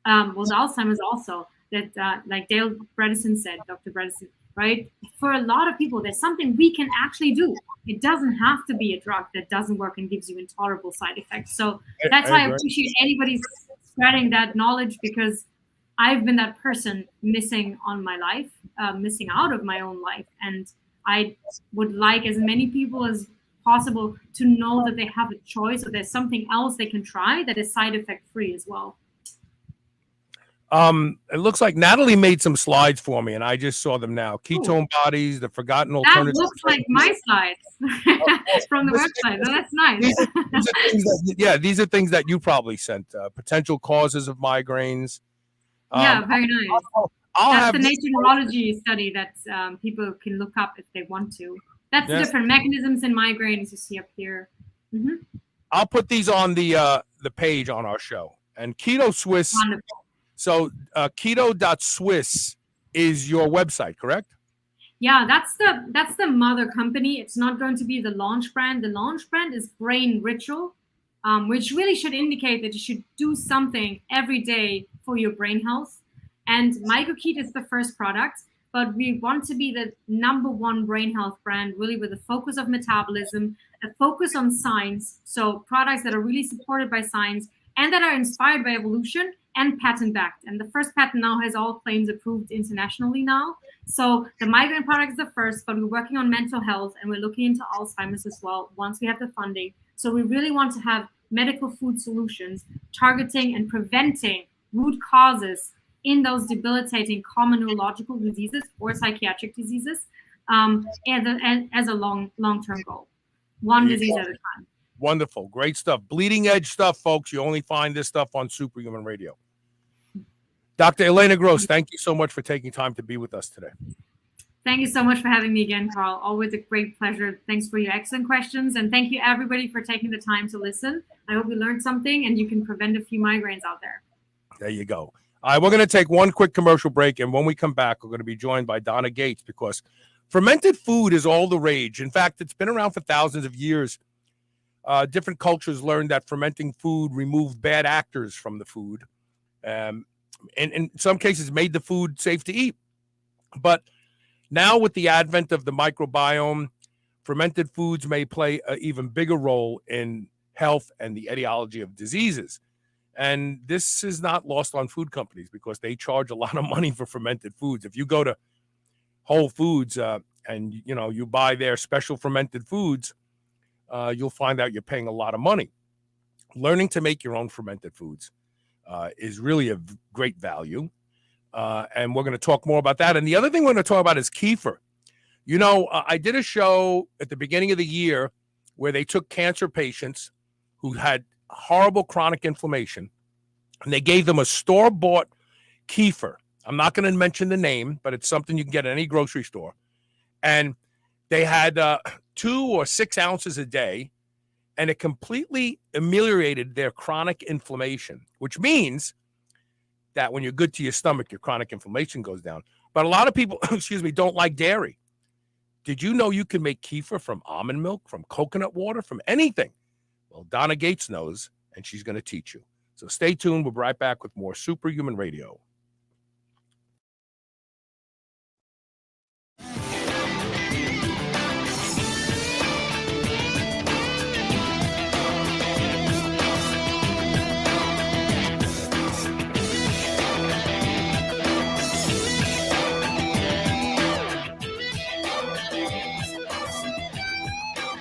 Alzheimer's also, that like Dale Bredesen said, Dr. Bredesen, right? For a lot of people, there's something we can actually do. It doesn't have to be a drug that doesn't work and gives you intolerable side effects. So that's why I appreciate anybody spreading that knowledge, because I've been that person missing on my life, missing out of my own life. And I would like as many people as possible to know that they have a choice, or there's something else they can try that is side effect free as well. It looks like Natalie made some slides for me, and I just saw them now. Ketone Bodies, the forgotten alternative. That looks like my slides from the website. Oh, that's nice. These are things that you probably sent. Potential causes of migraines. Yeah, very nice. I'll That's have the Nature Neurology study that people can look up if they want to. That's the different mechanisms in migraines you see up here. Mm-hmm. I'll put these on the page on our show. And Keto Swiss. Wonderful. So keto.swiss is your website, correct? Yeah, that's the mother company. It's not going to be the launch brand. The launch brand is Brain Ritual, which really should indicate that you should do something every day for your brain health. And MicroKeto is the first product, but we want to be the #1 brain health brand, really with a focus of metabolism, a focus on science. So products that are really supported by science and that are inspired by evolution and patent backed. And the first patent now has all claims approved internationally now. So the migraine product is the first, but we're working on mental health and we're looking into Alzheimer's as well once we have the funding. So we really want to have medical food solutions targeting and preventing root causes in those debilitating common neurological diseases or psychiatric diseases, and as a long-term goal, one disease at a time. Wonderful. Great stuff. Bleeding edge stuff, folks. You only find this stuff on Superhuman Radio. Dr. Elena Gross, thank you so much for taking time to be with us today. Thank you so much for having me again, Carl. Always a great pleasure. Thanks for your excellent questions. And thank you, everybody, for taking the time to listen. I hope you learned something and you can prevent a few migraines out there. There you go. All right, we're going to take one quick commercial break. And when we come back, we're going to be joined by Donna Gates, because fermented food is all the rage. In fact, it's been around for thousands of years. Different cultures learned that fermenting food removed bad actors from the food. And in some cases made the food safe to eat. But now with the advent of the microbiome, fermented foods may play an even bigger role in health and the etiology of diseases. And this is not lost on food companies because they charge a lot of money for fermented foods. If you go to Whole Foods and you buy their special fermented foods, you'll find out you're paying a lot of money. Learning to make your own fermented foods is really a great value. And we're going to talk more about that. And the other thing we're going to talk about is Kefir. I did a show at the beginning of the year where they took cancer patients who had horrible chronic inflammation, and they gave them a store-bought Kefir. I'm not going to mention the name, but it's something you can get at any grocery store. And they had 2 or 6 ounces a day, and it completely ameliorated their chronic inflammation, which means that when you're good to your stomach, your chronic inflammation goes down. But a lot of people, don't like dairy. Did you know you can make kefir from almond milk, from coconut water, from anything? Well, Donna Gates knows, and she's going to teach you. So stay tuned. We'll be right back with more Superhuman Radio.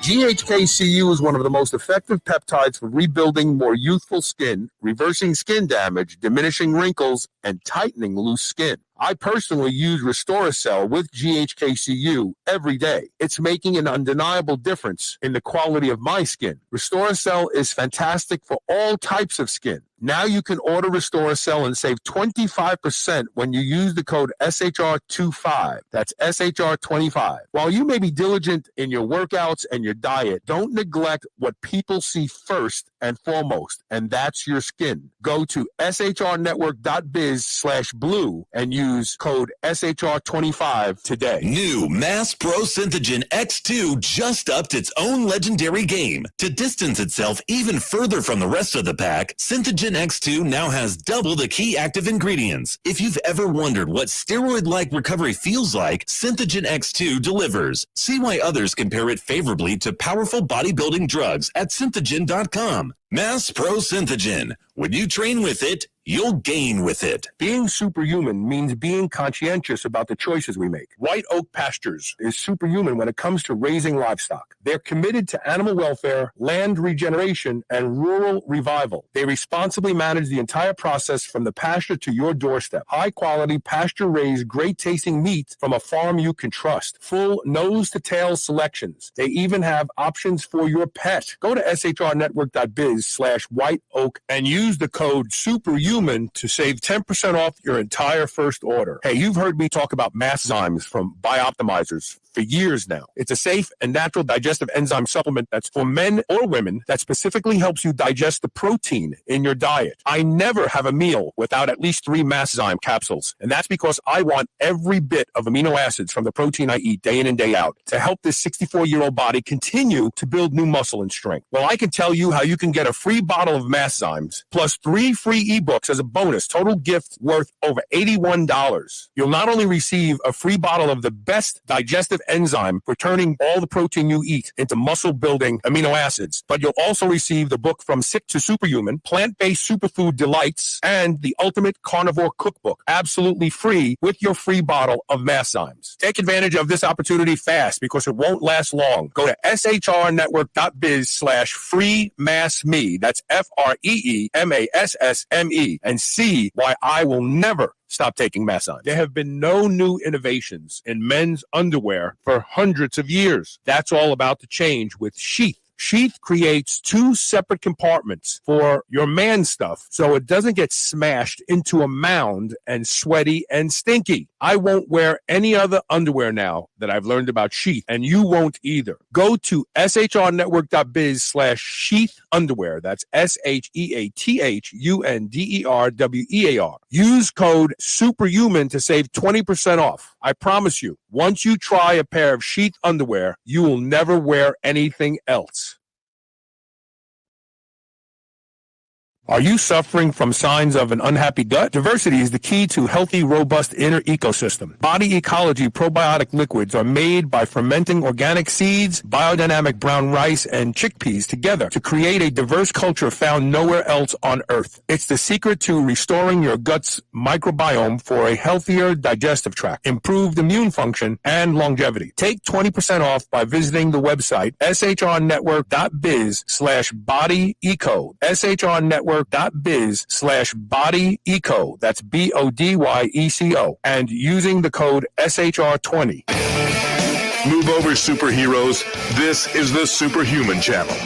GHKCU is one of the most effective peptides for rebuilding more youthful skin, reversing skin damage, diminishing wrinkles, and tightening loose skin. I personally use Restoracell with GHKCU every day. It's making an undeniable difference in the quality of my skin. Restoracell is fantastic for all types of skin. Now you can order Restoracell and save 25% when you use the code SHR25. That's SHR25. While you may be diligent in your workouts and your diet, don't neglect what people see first and foremost, and that's your skin. Go to shrnetwork.biz/blue and use code SHR25 today. New Mass Pro Synthogen X2 just upped its own legendary game. To distance itself even further from the rest of the pack, Synthogen X2 now has double the key active ingredients. If you've ever wondered what steroid-like recovery feels like, Synthogen X2 delivers. See why others compare it favorably to powerful bodybuilding drugs at synthogen.com. Mass Pro Synthogen. When you train with it, you'll gain with it. Being superhuman means being conscientious about the choices we make. White Oak Pastures is superhuman when it comes to raising livestock. They're committed to animal welfare, land regeneration, and rural revival. They responsibly manage the entire process from the pasture to your doorstep. High-quality, pasture-raised, great-tasting meat from a farm you can trust. Full nose-to-tail selections. They even have options for your pet. Go to shrnetwork.biz/whiteoak and use the code SUPERHUMAN to save 10% off your entire first order. Hey, you've heard me talk about Masszymes from Bioptimizers for years now. It's a safe and natural digestive enzyme supplement that's for men or women that specifically helps you digest the protein in your diet. I never have a meal without at least 3 Masszyme capsules, and that's because I want every bit of amino acids from the protein I eat day in and day out to help this 64-year-old body continue to build new muscle and strength. Well, I can tell you how you can get a free bottle of Masszymes plus 3 free ebooks as a bonus, total gift worth over $81. You'll not only receive a free bottle of the best digestive enzyme for turning all the protein you eat into muscle-building amino acids, but you'll also receive the book From Sick to Superhuman, Plant-Based Superfood Delights, and the Ultimate Carnivore Cookbook, absolutely free with your free bottle of Masszymes. Take advantage of this opportunity fast because it won't last long. Go to shrnetwork.biz/freemassme. That's FREEMASSME and see why I will never stop taking Masszymes. There have been no new innovations in men's underwear for hundreds of years. That's all about to change with Sheath. Sheath creates 2 separate compartments for your man stuff so it doesn't get smashed into a mound and sweaty and stinky. I won't wear any other underwear now that I've learned about Sheath, and you won't either. Go to shrnetwork.biz/sheath underwear. That's SHEATHUNDERWEAR. Use code SUPERHUMAN to save 20% off. I promise you, once you try a pair of Sheath underwear, you will never wear anything else. Are you suffering from signs of an unhappy gut? Diversity is the key to healthy, robust inner ecosystem. Body Ecology Probiotic Liquids are made by fermenting organic seeds, biodynamic brown rice, and chickpeas together to create a diverse culture found nowhere else on Earth. It's the secret to restoring your gut's microbiome for a healthier digestive tract, improved immune function, and longevity. Take 20% off by visiting the website shrnetwork.biz/bodyeco. shrnetwork.biz/bodyeco. That's BODYECO. And using the code SHR20. Move over, superheroes. This is the Superhuman Channel.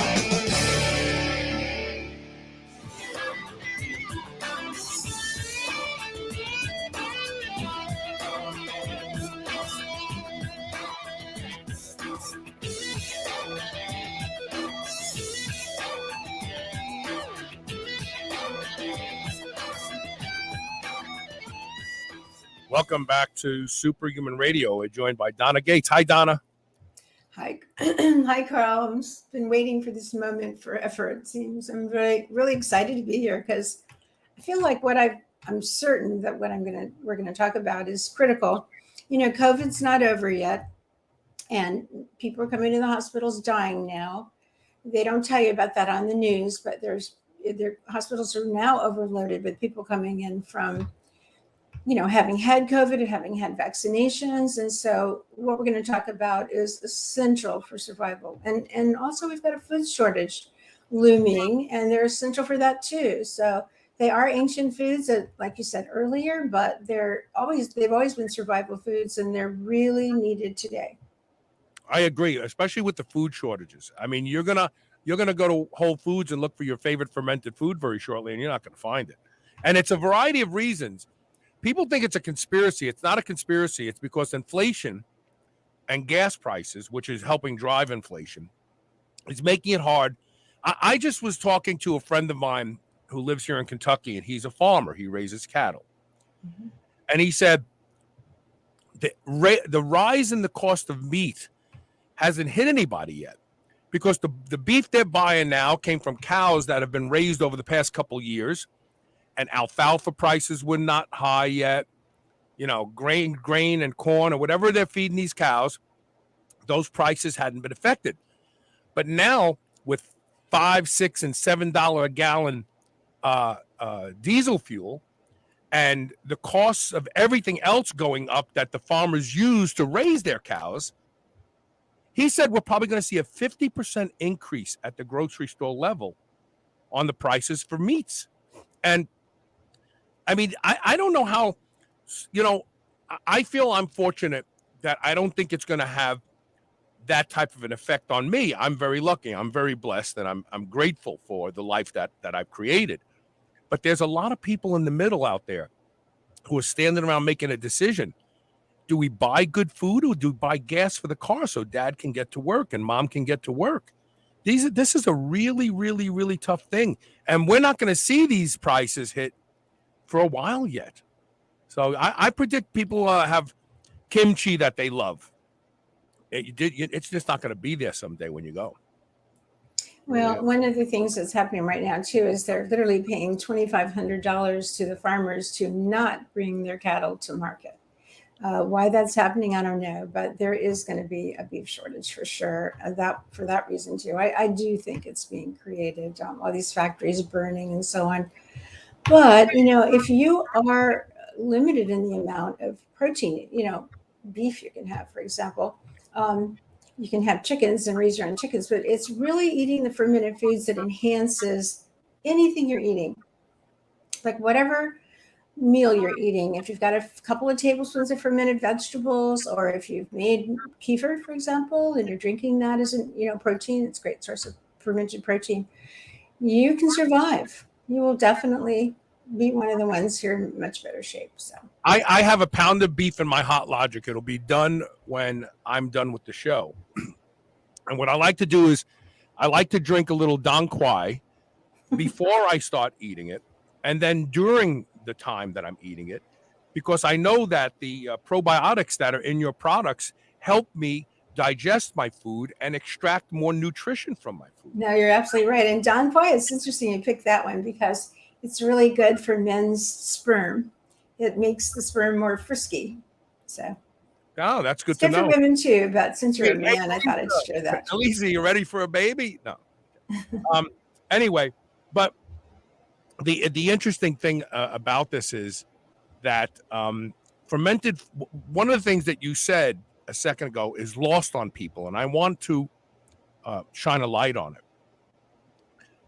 Welcome back to Superhuman Radio. We're joined by Donna Gates. Hi, Donna. Hi, hi, Carl. I've been waiting for this moment forever. It seems I'm really excited to be here because I feel like I'm certain that what we're gonna talk about is critical. You know, COVID's not over yet, and people are coming to the hospitals dying now. They don't tell you about that on the news, but their hospitals are now overloaded with people coming in from, having had COVID and having had vaccinations. And so what we're going to talk about is essential for survival. And also we've got a food shortage looming, and they're essential for that too. So they are ancient foods, like you said earlier, but they've always been survival foods, and they're really needed today. I agree, especially with the food shortages. I mean, you're gonna go to Whole Foods and look for your favorite fermented food very shortly, and you're not going to find it. And it's a variety of reasons. People think it's a conspiracy. It's not a conspiracy. It's because inflation and gas prices, which is helping drive inflation, is making it hard. I just was talking to a friend of mine who lives here in Kentucky, and he's a farmer. He raises cattle. Mm-hmm. And he said the rise in the cost of meat hasn't hit anybody yet, because the beef they're buying now came from cows that have been raised over the past couple of years. And alfalfa prices were not high yet. Grain and corn or whatever they're feeding these cows, those prices hadn't been affected. But now with $5, $6, and $7 a gallon diesel fuel, and the costs of everything else going up that the farmers use to raise their cows, he said we're probably going to see a 50% increase at the grocery store level on the prices for meats. And I mean, I don't know how, I feel I'm fortunate that I don't think it's going to have that type of an effect on me. I'm very lucky. I'm very blessed, and I'm grateful for the life that I've created. But there's a lot of people in the middle out there who are standing around making a decision. Do we buy good food, or do we buy gas for the car so dad can get to work and mom can get to work? This is a really, really, really tough thing. And we're not going to see these prices hit for a while yet. So I predict people have kimchi that they love. It's just not going to be there someday when you go. Well, one of the things that's happening right now, too, is they're literally paying $2,500 to the farmers to not bring their cattle to market. Why that's happening, I don't know, but there is going to be a beef shortage for sure. For that reason, too. I do think it's being created, all these factories burning and so on. But, if you are limited in the amount of protein, beef you can have, for example, you can have chickens and raise your own chickens, but it's really eating the fermented foods that enhances anything you're eating. Like whatever meal you're eating, if you've got a couple of tablespoons of fermented vegetables, or if you've made Kefir, for example, and you're drinking that as protein, it's a great source of fermented protein, you can survive. You will definitely be one of the ones who are in much better shape. So I have a pound of beef in my Hot Logic. It'll be done when I'm done with the show. And what I like to do is I like to drink a little Dong Quai before I start eating it, and then during the time that I'm eating it, because I know that the probiotics that are in your products help me digest my food and extract more nutrition from my food. No, you're absolutely right. And Dong Quai, it's interesting you picked that one because it's really good for men's sperm. It makes the sperm more frisky. So, oh, that's good to know. Good for women too, but since you're a man, I thought I'd share that. Elisa, you ready for a baby? No. Anyway, but the interesting thing about this is that fermented. One of the things that you said a second ago is lost on people, and I want to shine a light on it.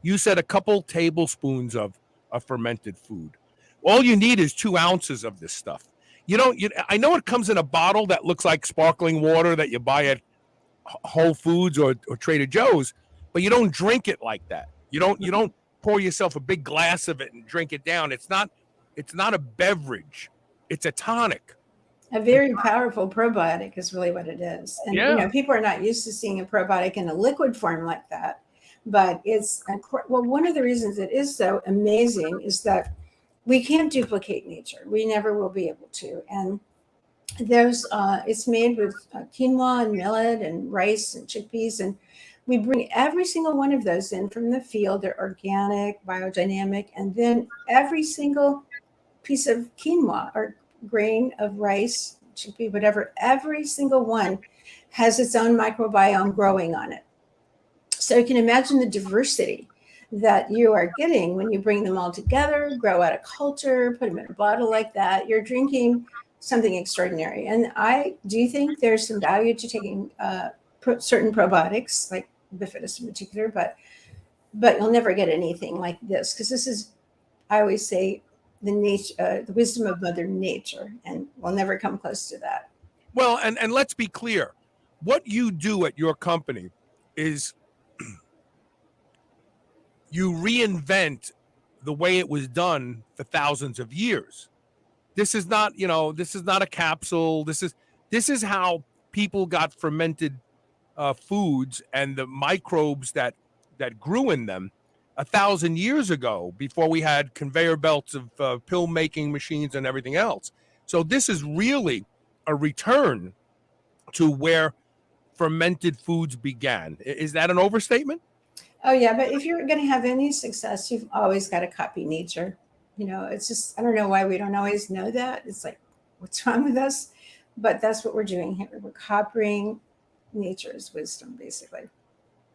You said a couple tablespoons of fermented food. All you need is 2 ounces of this stuff. I know it comes in a bottle that looks like sparkling water that you buy at Whole Foods or Trader Joe's, but you don't drink it like that. You don't pour yourself a big glass of it and drink it down. It's not a beverage. It's a tonic. A very powerful probiotic is really what it is. And people are not used to seeing a probiotic in a liquid form like that. But one of the reasons it is so amazing is that we can't duplicate nature. We never will be able to. And it's made with quinoa and millet and rice and chickpeas. And we bring every single one of those in from the field. They're organic, biodynamic. And then every single piece of quinoa or grain of rice, chickpea, whatever, every single one has its own microbiome growing on it. So you can imagine the diversity that you are getting when you bring them all together, grow out a culture, put them in a bottle like that. You're drinking something extraordinary. And I do think there's some value to taking certain probiotics, like bifidus in particular, but you'll never get anything like this, because this is, I always say, the wisdom of Mother Nature, and we'll never come close to that. Well, and let's be clear, what you do at your company is you reinvent the way it was done for thousands of years. This is not, this is not a capsule. This is how people got fermented foods and the microbes that grew in them 1,000 years ago, before we had conveyor belts of pill making machines and everything else. So this is really a return to where fermented foods began. Is that an overstatement? Oh yeah, but if you're going to have any success, you've always got to copy nature. It's just, I don't know why we don't always know that. It's like, what's wrong with us? But that's what we're doing here. We're copying nature's wisdom, basically.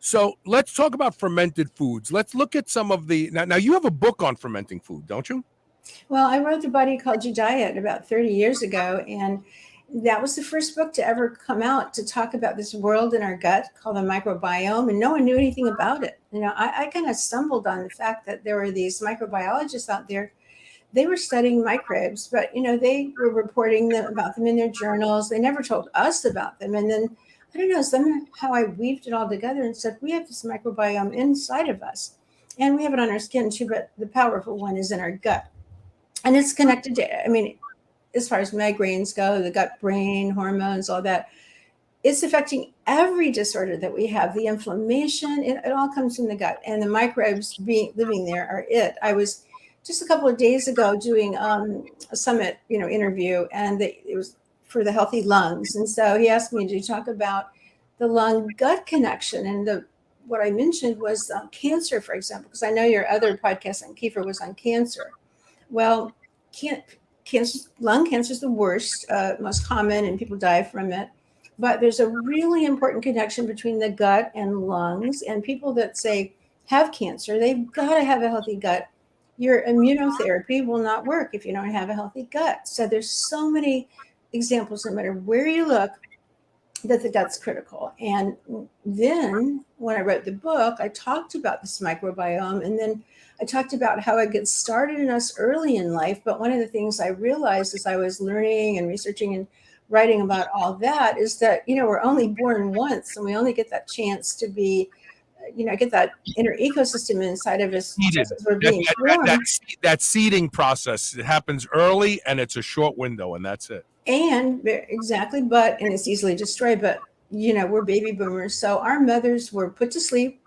So let's talk about fermented foods. Let's look at some of the now you have a book on fermenting food, don't you? Well, I wrote The Body Called You Diet about 30 years ago, and that was the first book to ever come out to talk about this world in our gut called the microbiome, and no one knew anything about it. I kind of stumbled on the fact that there were these microbiologists out there. They were studying microbes, but they were reporting about them in their journals. They never told us about them. And then I don't know, somehow I weaved it all together and said, we have this microbiome inside of us, and we have it on our skin too, but the powerful one is in our gut. And it's connected to, as far as migraines go, the gut brain hormones, all that, it's affecting every disorder that we have. The inflammation, it all comes from the gut, and the microbes living there are it. I was just a couple of days ago doing a summit, interview, and it was for the healthy lungs. And so he asked me to talk about the lung gut connection. And what I mentioned was cancer, for example, because I know your other podcast on Kiefer was on cancer. Well, lung cancer is the worst, most common, and people die from it. But there's a really important connection between the gut and lungs. And people that have cancer, they've got to have a healthy gut. Your immunotherapy will not work if you don't have a healthy gut. So there's so many examples, no matter where you look, that the gut's critical. And then when I wrote the book, I talked about this microbiome, and then I talked about how it gets started in us early in life. But one of the things I realized as I was learning and researching and writing about all that is that, we're only born once, and we only get that chance to be, get that inner ecosystem inside of us as we're being formed. That seeding process, it happens early, and it's a short window, and that's it. And exactly, and it's easily destroyed. But, we're baby boomers. So our mothers were put to sleep.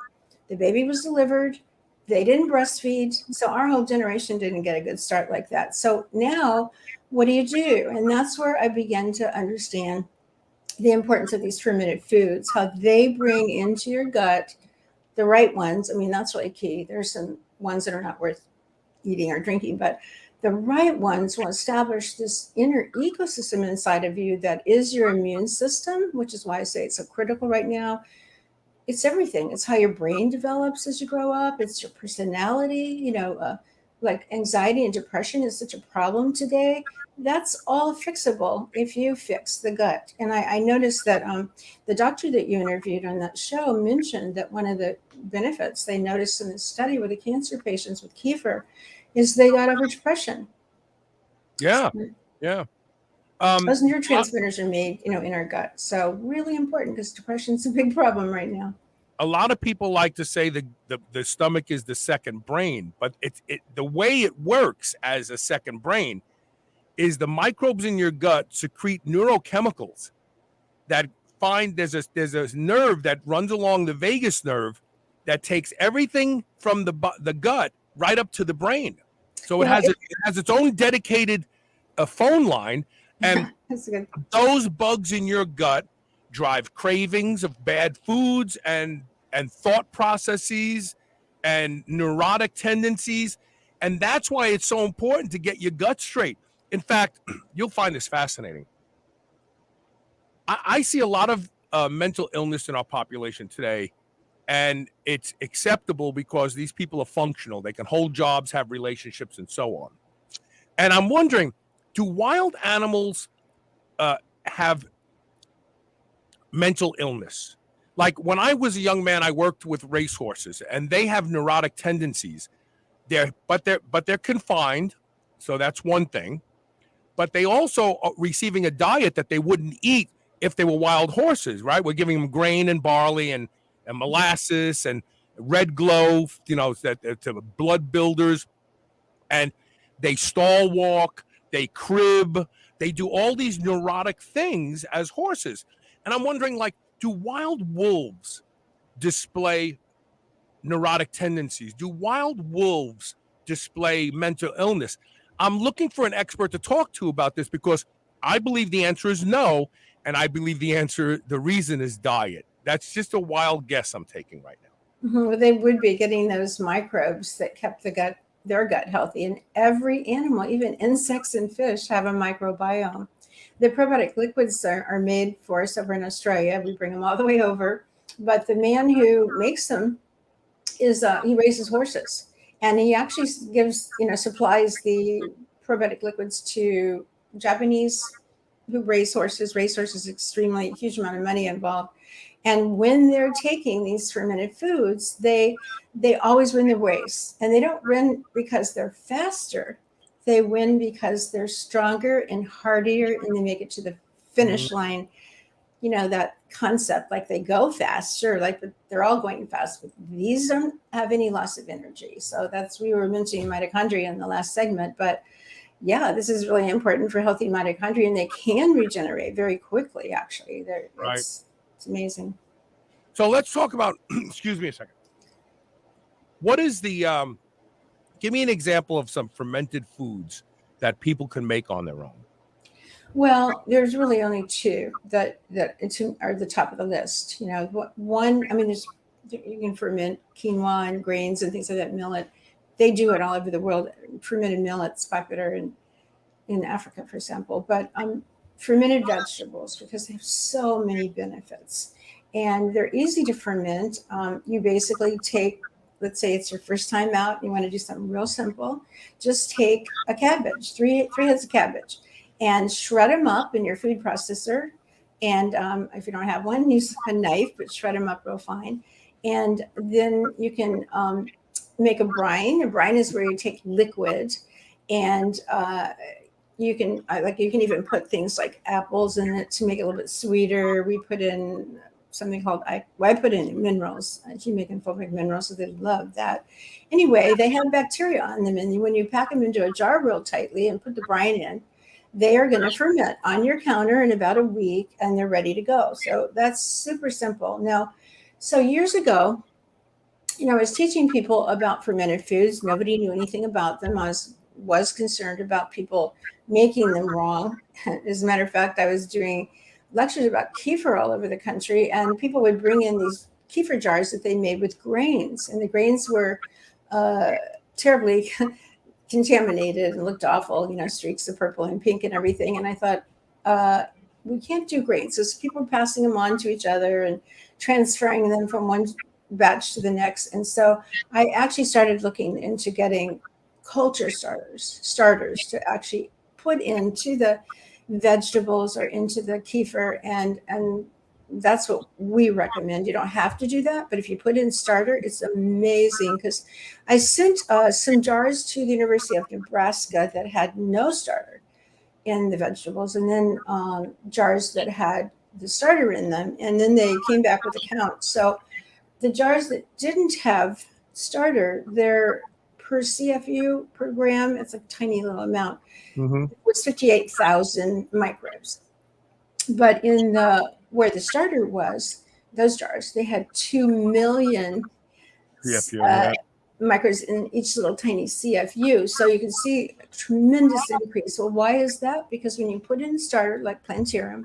The baby was delivered. They didn't breastfeed. So our whole generation didn't get a good start like that. So now what do you do? And that's where I began to understand the importance of these fermented foods, how they bring into your gut the right ones. That's really key. There's some ones that are not worth eating or drinking, but the right ones will establish this inner ecosystem inside of you that is your immune system, which is why I say it's so critical right now. It's everything. It's how your brain develops as you grow up. It's your personality. Like anxiety and depression is such a problem today. That's all fixable if you fix the gut. And I noticed that the doctor that you interviewed on that show mentioned that one of the benefits they noticed in the study with the cancer patients with Kiefer is they got over depression. Yeah. Those neurotransmitters are made, in our gut. So really important, because depression's a big problem right now. A lot of people like to say the stomach is the second brain, but the way it works as a second brain is the microbes in your gut secrete neurochemicals that there's a nerve that runs along the vagus nerve that takes everything from the gut right up to the brain. So it has its own dedicated phone line, and those bugs in your gut drive cravings of bad foods and thought processes and neurotic tendencies. And that's why it's so important to get your gut straight. In fact, you'll find this fascinating. I see a lot of mental illness in our population today, and it's acceptable because these people are functional. They can hold jobs, have relationships, and so on. And I'm wondering, do wild animals have mental illness? Like when I was a young man, I worked with racehorses, and they have neurotic tendencies. But they're confined, so that's one thing. But they also are receiving a diet that they wouldn't eat if they were wild horses, right? We're giving them grain and barley and molasses and red glow, to blood builders. And they stall walk, they crib, they do all these neurotic things as horses. And I'm wondering, do wild wolves display neurotic tendencies? Do wild wolves display mental illness? I'm looking for an expert to talk to about this, because I believe the answer is no. And I believe the reason is diet. That's just a wild guess I'm taking right now. Mm-hmm. Well, they would be getting those microbes that kept their gut healthy. And every animal, even insects and fish, have a microbiome. The probiotic liquids are made for us over in Australia. We bring them all the way over. But the man who makes them is he raises horses, and he actually gives, supplies the probiotic liquids to Japanese who raise horses. Race horses, extremely huge amount of money involved. And when they're taking these fermented foods, they always win the race. And they don't win because they're faster. They win because they're stronger and hardier, and they make it to the finish line. That concept, like they go fast, sure, like they're all going fast, but these don't have any loss of energy. So we were mentioning mitochondria in the last segment, but yeah, this is really important for healthy mitochondria, and they can regenerate very quickly, actually. Right. It's amazing. So let's talk about, excuse me a second. What is the, give me an example of some fermented foods that people can make on their own. Well, there's really only two that are the top of the list. One, you can ferment quinoa and grains and things like that, millet. They do it all over the world. Fermented millet's popular in Africa, for example. But fermented vegetables, because they have so many benefits. And they're easy to ferment. You basically take, let's say it's your first time out, you want to do something real simple. Just take a cabbage, three heads of cabbage, and shred them up in your food processor. And if you don't have one, use a knife, but shred them up real fine. And then you can make a brine. A brine is where you take liquid, and you can even put things like apples in it to make it a little bit sweeter. We put in something called, I put in minerals, humic and fulvic minerals, so they love that. Anyway, they have bacteria on them, and when you pack them into a jar real tightly and put the brine in, they are going to ferment on your counter in about a week, and they're ready to go. So that's super simple. Now, so years ago, I was teaching people about fermented foods. Nobody knew anything about them. I was concerned about people making them wrong. As a matter of fact, I was doing lectures about Kefir all over the country, and people would bring in these Kefir jars that they made with grains, and the grains were terribly contaminated and looked awful, streaks of purple and pink and everything. And I thought, we can't do grains. So people were passing them on to each other and transferring them from one batch to the next. And so I actually started looking into getting culture starters to actually put into the vegetables or into the kefir, and that's what we recommend. You don't have to do that, but if you put in starter, it's amazing. Because I sent some jars to the University of Nebraska that had no starter in the vegetables, and then jars that had the starter in them, and then they came back with a count. So the jars that didn't have starter, their per CFU per gram, it's a tiny little amount, was 58,000 microbes. But in where the starter was, those jars, they had 2 million microbes in each little tiny CFU. So you can see a tremendous increase. Well, why is that? Because when you put in a starter like Plantarum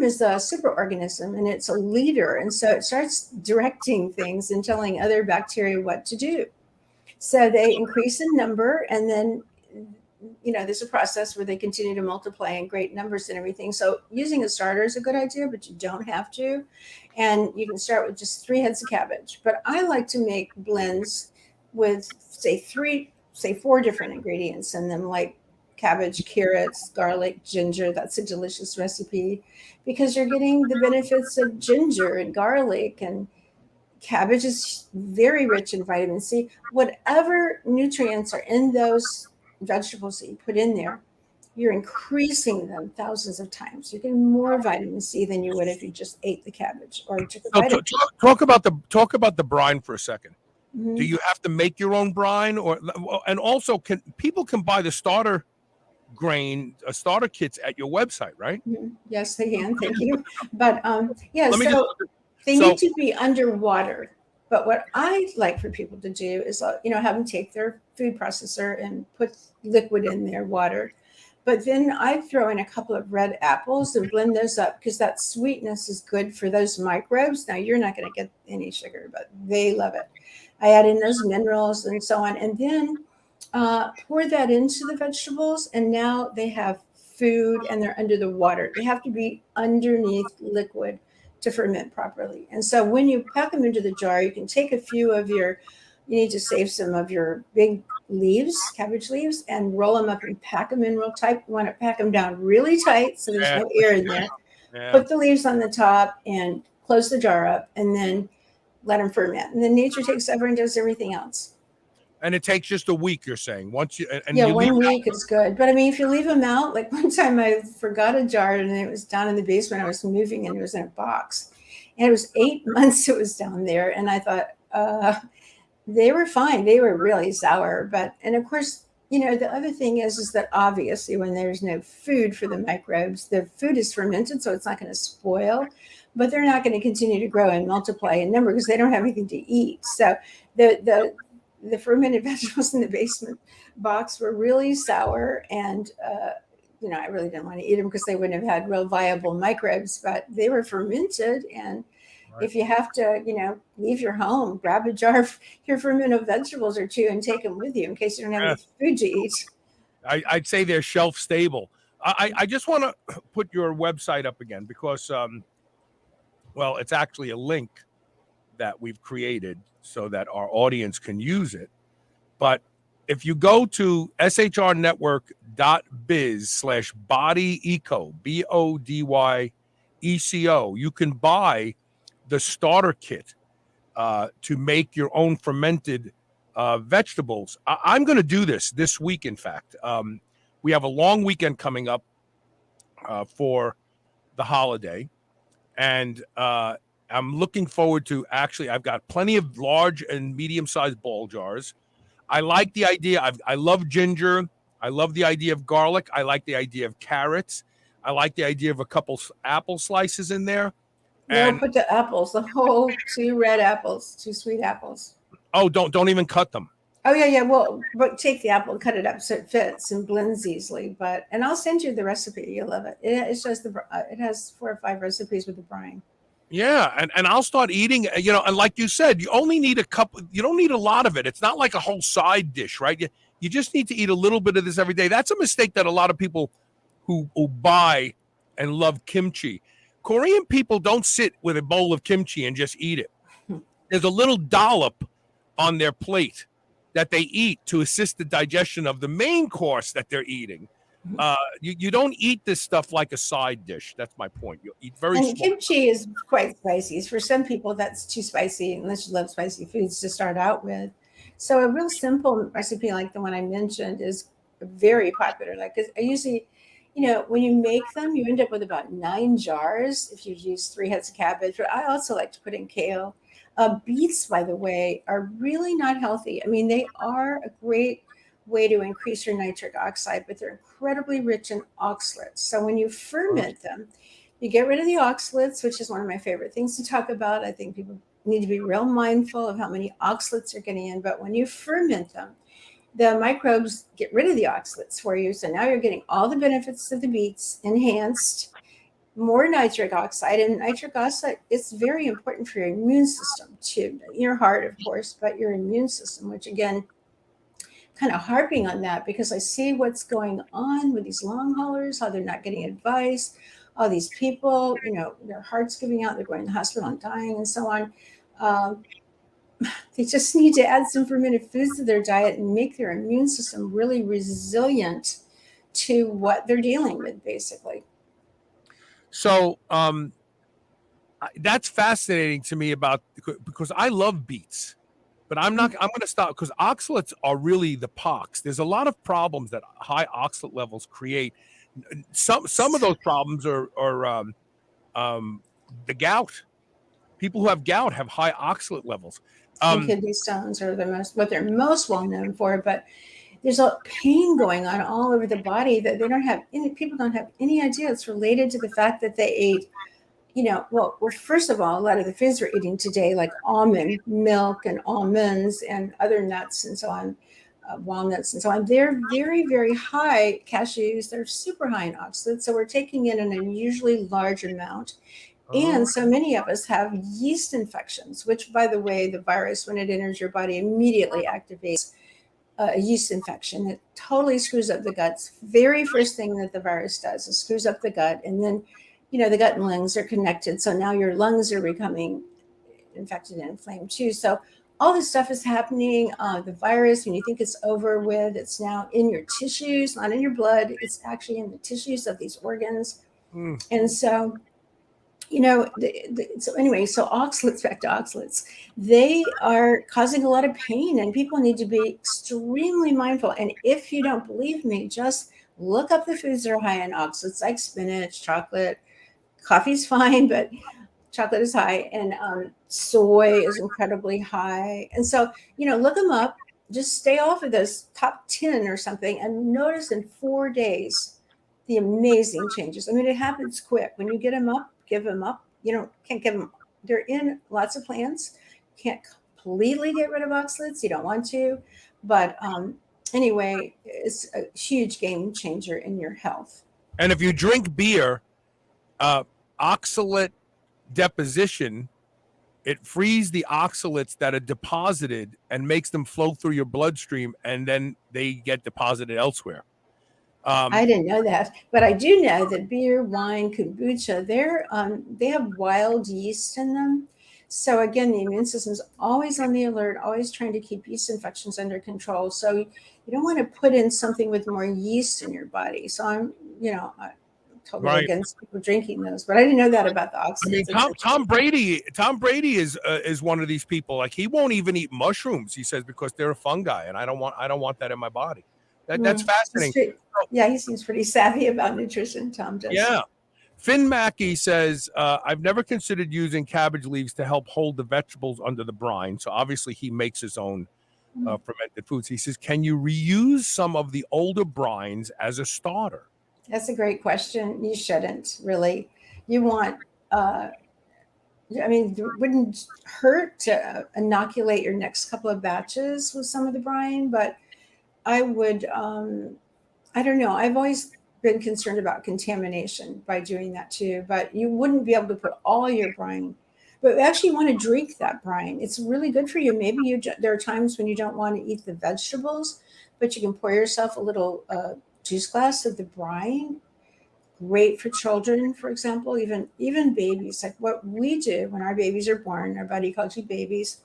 is a superorganism, and it's a leader. And so it starts directing things and telling other bacteria what to do. So they increase in number, and then there's a process where they continue to multiply in great numbers and everything. So using a starter is a good idea, but you don't have to. And you can start with just 3 heads of cabbage. But I like to make blends with, say 4 different ingredients in them, like cabbage, carrots, garlic, ginger. That's a delicious recipe because you're getting the benefits of ginger and garlic, and cabbage is very rich in vitamin C. Whatever nutrients are in those vegetables that you put in there, you're increasing them thousands of times. You're getting more vitamin C than you would if you just ate the cabbage or took a vitamin. Talk about the brine for a second. Mm-hmm. Do you have to make your own brine, and also people can buy the starter starter kits at your website, right? Mm-hmm. Yes, they can. Thank you. But they need to be underwater. But what I like for people to do is, have them take their food processor and put liquid in their water. But then I throw in a couple of red apples and blend those up, because that sweetness is good for those microbes. Now, you're not going to get any sugar, but they love it. I add in those minerals and so on, and then pour that into the vegetables. And now they have food, and they're under the water. They have to be underneath liquid to ferment properly. And so when you pack them into the jar, you can take a few of you need to save some of your big leaves, cabbage leaves, and roll them up and pack them in real tight. You want to pack them down really tight so there's no air in there. Yeah. Put the leaves on the top and close the jar up, and then let them ferment. And then nature takes over and does everything else. And it takes just a week, you're saying. Once you and yeah, you 1 week is good. But I mean, if you leave them out, like one time I forgot a jar and it was down in the basement. I was moving and it was in a box. And it was 8 months it was down there. And I thought, they were fine. They were really sour. But, and of course, you know, the other thing is that obviously when there's no food for the microbes, the food is fermented, so it's not going to spoil, but they're not going to continue to grow and multiply in number because they don't have anything to eat. So the fermented vegetables in the basement box were really sour, and you know, I really didn't want to eat them because they wouldn't have had real viable microbes, but they were fermented. And if you have to, you know, leave your home, grab a jar of your fermented vegetables or two and take them with you in case you don't have any food to eat. I'd say they're shelf stable. I just want to put your website up again because, well, it's actually a link that we've created so that our audience can use it. But if you go to shrnetwork.biz/bodyeco, BODYECO, you can buy the starter kit to make your own fermented vegetables. I'm going to do this week, in fact. We have a long weekend coming up for the holiday, and I'm looking forward to I've got plenty of large and medium-sized ball jars. I like the idea. I love ginger. I love the idea of garlic. I like the idea of carrots. I like the idea of a couple apple slices in there. No, put the apples, the whole 2 red apples, 2 sweet apples. Oh, don't even cut them. Oh yeah. Well, but take the apple and cut it up so it fits and blends easily. And I'll send you the recipe. You'll love it. It's just it has 4 or 5 recipes with the brine. Yeah, and I'll start eating, you know, and like you said, you only need a cup. You don't need a lot of it. It's not like a whole side dish, right? You just need to eat a little bit of this every day. That's a mistake that a lot of people who buy and love kimchi. Korean people don't sit with a bowl of kimchi and just eat it. There's a little dollop on their plate that they eat to assist the digestion of the main course that they're eating. You don't eat this stuff like a side dish. That's my point. You eat very small. Kimchi is quite spicy. For some people, that's too spicy unless you love spicy foods to start out with. So a real simple recipe like the one I mentioned is very popular. Like, 'cause I usually, you know, when you make them, you end up with about 9 jars if you use 3 heads of cabbage. But I also like to put in kale. Beets, by the way, are really not healthy. I mean, they are a great way to increase your nitric oxide, but they're incredibly rich in oxalates. So when you ferment them, you get rid of the oxalates, which is one of my favorite things to talk about. I think people need to be real mindful of how many oxalates are getting in. But when you ferment them, the microbes get rid of the oxalates for you. So now you're getting all the benefits of the beets, enhanced, more nitric oxide. And nitric oxide is very important for your immune system too. Your heart, of course, but your immune system, which again, kind of harping on that because I see what's going on with these long haulers, how they're not getting advice, all these people, you know, their heart's giving out, they're going to the hospital and dying and so on. They just need to add some fermented foods to their diet and make their immune system really resilient to what they're dealing with, basically. So that's fascinating to me because I love beets. But I'm going to stop because oxalates are really the pox. There's a lot of problems that high oxalate levels create. Some of those problems are the gout. People who have gout have high oxalate levels. Kidney stones are what they're most well known for, but there's a pain going on all over the body that people don't have any idea. It's related to the fact that they ate, you know, well, first of all, a lot of the foods we're eating today, like almond milk and almonds and other nuts and so on, walnuts and so on, they're very, very high. Cashews, they're super high in oxalates. So we're taking in an unusually large amount. And so many of us have yeast infections, which, by the way, the virus, when it enters your body, immediately activates a yeast infection. It totally screws up the guts. Very first thing that the virus does is screws up the gut. And then the gut and lungs are connected. So now your lungs are becoming infected and inflamed too. So all this stuff is happening. The virus, when you think it's over with, it's now in your tissues, not in your blood. It's actually in the tissues of these organs. And so, so anyway, so oxalates, back to oxalates, they are causing a lot of pain, and people need to be extremely mindful. And if you don't believe me, just look up the foods that are high in oxalates, like spinach, chocolate. Coffee's fine, but chocolate is high, and soy is incredibly high. And so, look them up. Just stay off of those top 10 or something, and notice in 4 days the amazing changes. I mean, it happens quick. When you get them up, give them up. Can't give them. They're in lots of plants. Can't completely get rid of oxalates. You don't want to, but anyway, it's a huge game changer in your health. And if you drink beer, oxalate deposition, it frees the oxalates that are deposited and makes them flow through your bloodstream, and then they get deposited elsewhere. I didn't know that, but I do know that beer, wine, kombucha, they have wild yeast in them. So again, the immune system's always on the alert, always trying to keep yeast infections under control. So you don't want to put in something with more yeast in your body. So I'm totally against people drinking those, but I didn't know that about the oxalates. I mean, Tom Brady is one of these people. Like, he won't even eat mushrooms, he says, because they're a fungi, and I don't want that in my body. That's fascinating. Yeah, he seems pretty savvy about nutrition, Tom does. Yeah. Finn Mackey says, I've never considered using cabbage leaves to help hold the vegetables under the brine. So obviously he makes his own fermented foods. He says, can you reuse some of the older brines as a starter? That's a great question. You shouldn't, really. You want, it wouldn't hurt to inoculate your next couple of batches with some of the brine, but I would, I don't know. I've always been concerned about contamination by doing that too, but you wouldn't be able to put all your brine, but actually you want to drink that brine. It's really good for you. Maybe there are times when you don't want to eat the vegetables, but you can pour yourself a little juice glass of the brine. Great for children, for example, even babies. Like what we do when our babies are born, our body culture babies,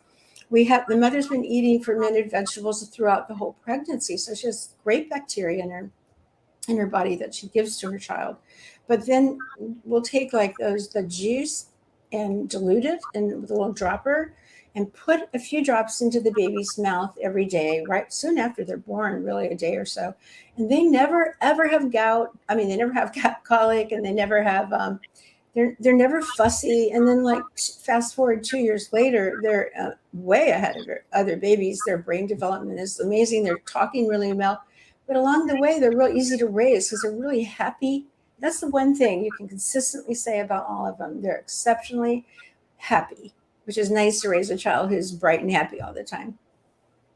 the mother's been eating fermented vegetables throughout the whole pregnancy. So she has great bacteria in her body that she gives to her child. But then we'll take the juice and dilute it with a little dropper and put a few drops into the baby's mouth every day, right soon after they're born, really a day or so. And they never, ever have gout. I mean, they never have colic, and they never have, they're never fussy. And then fast forward 2 years later, they're way ahead of other babies. Their brain development is amazing. They're talking really well. But along the way, they're real easy to raise because they're really happy. That's the one thing you can consistently say about all of them. They're exceptionally happy, which is nice to raise a child who's bright and happy all the time.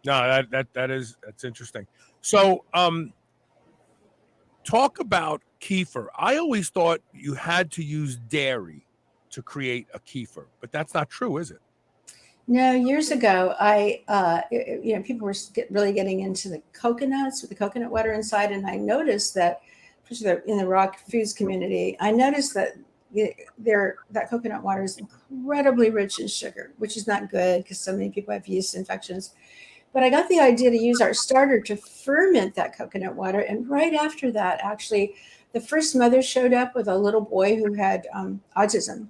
No, that's interesting. So, talk about kefir. I always thought you had to use dairy to create a kefir, but that's not true, is it? No, years ago, people were really getting into the coconuts with the coconut water inside, and I noticed that, especially in the raw foods community, I noticed that that coconut water is incredibly rich in sugar, which is not good because so many people have yeast infections. But I got the idea to use our starter to ferment that coconut water. And right after that, actually, the first mother showed up with a little boy who had autism.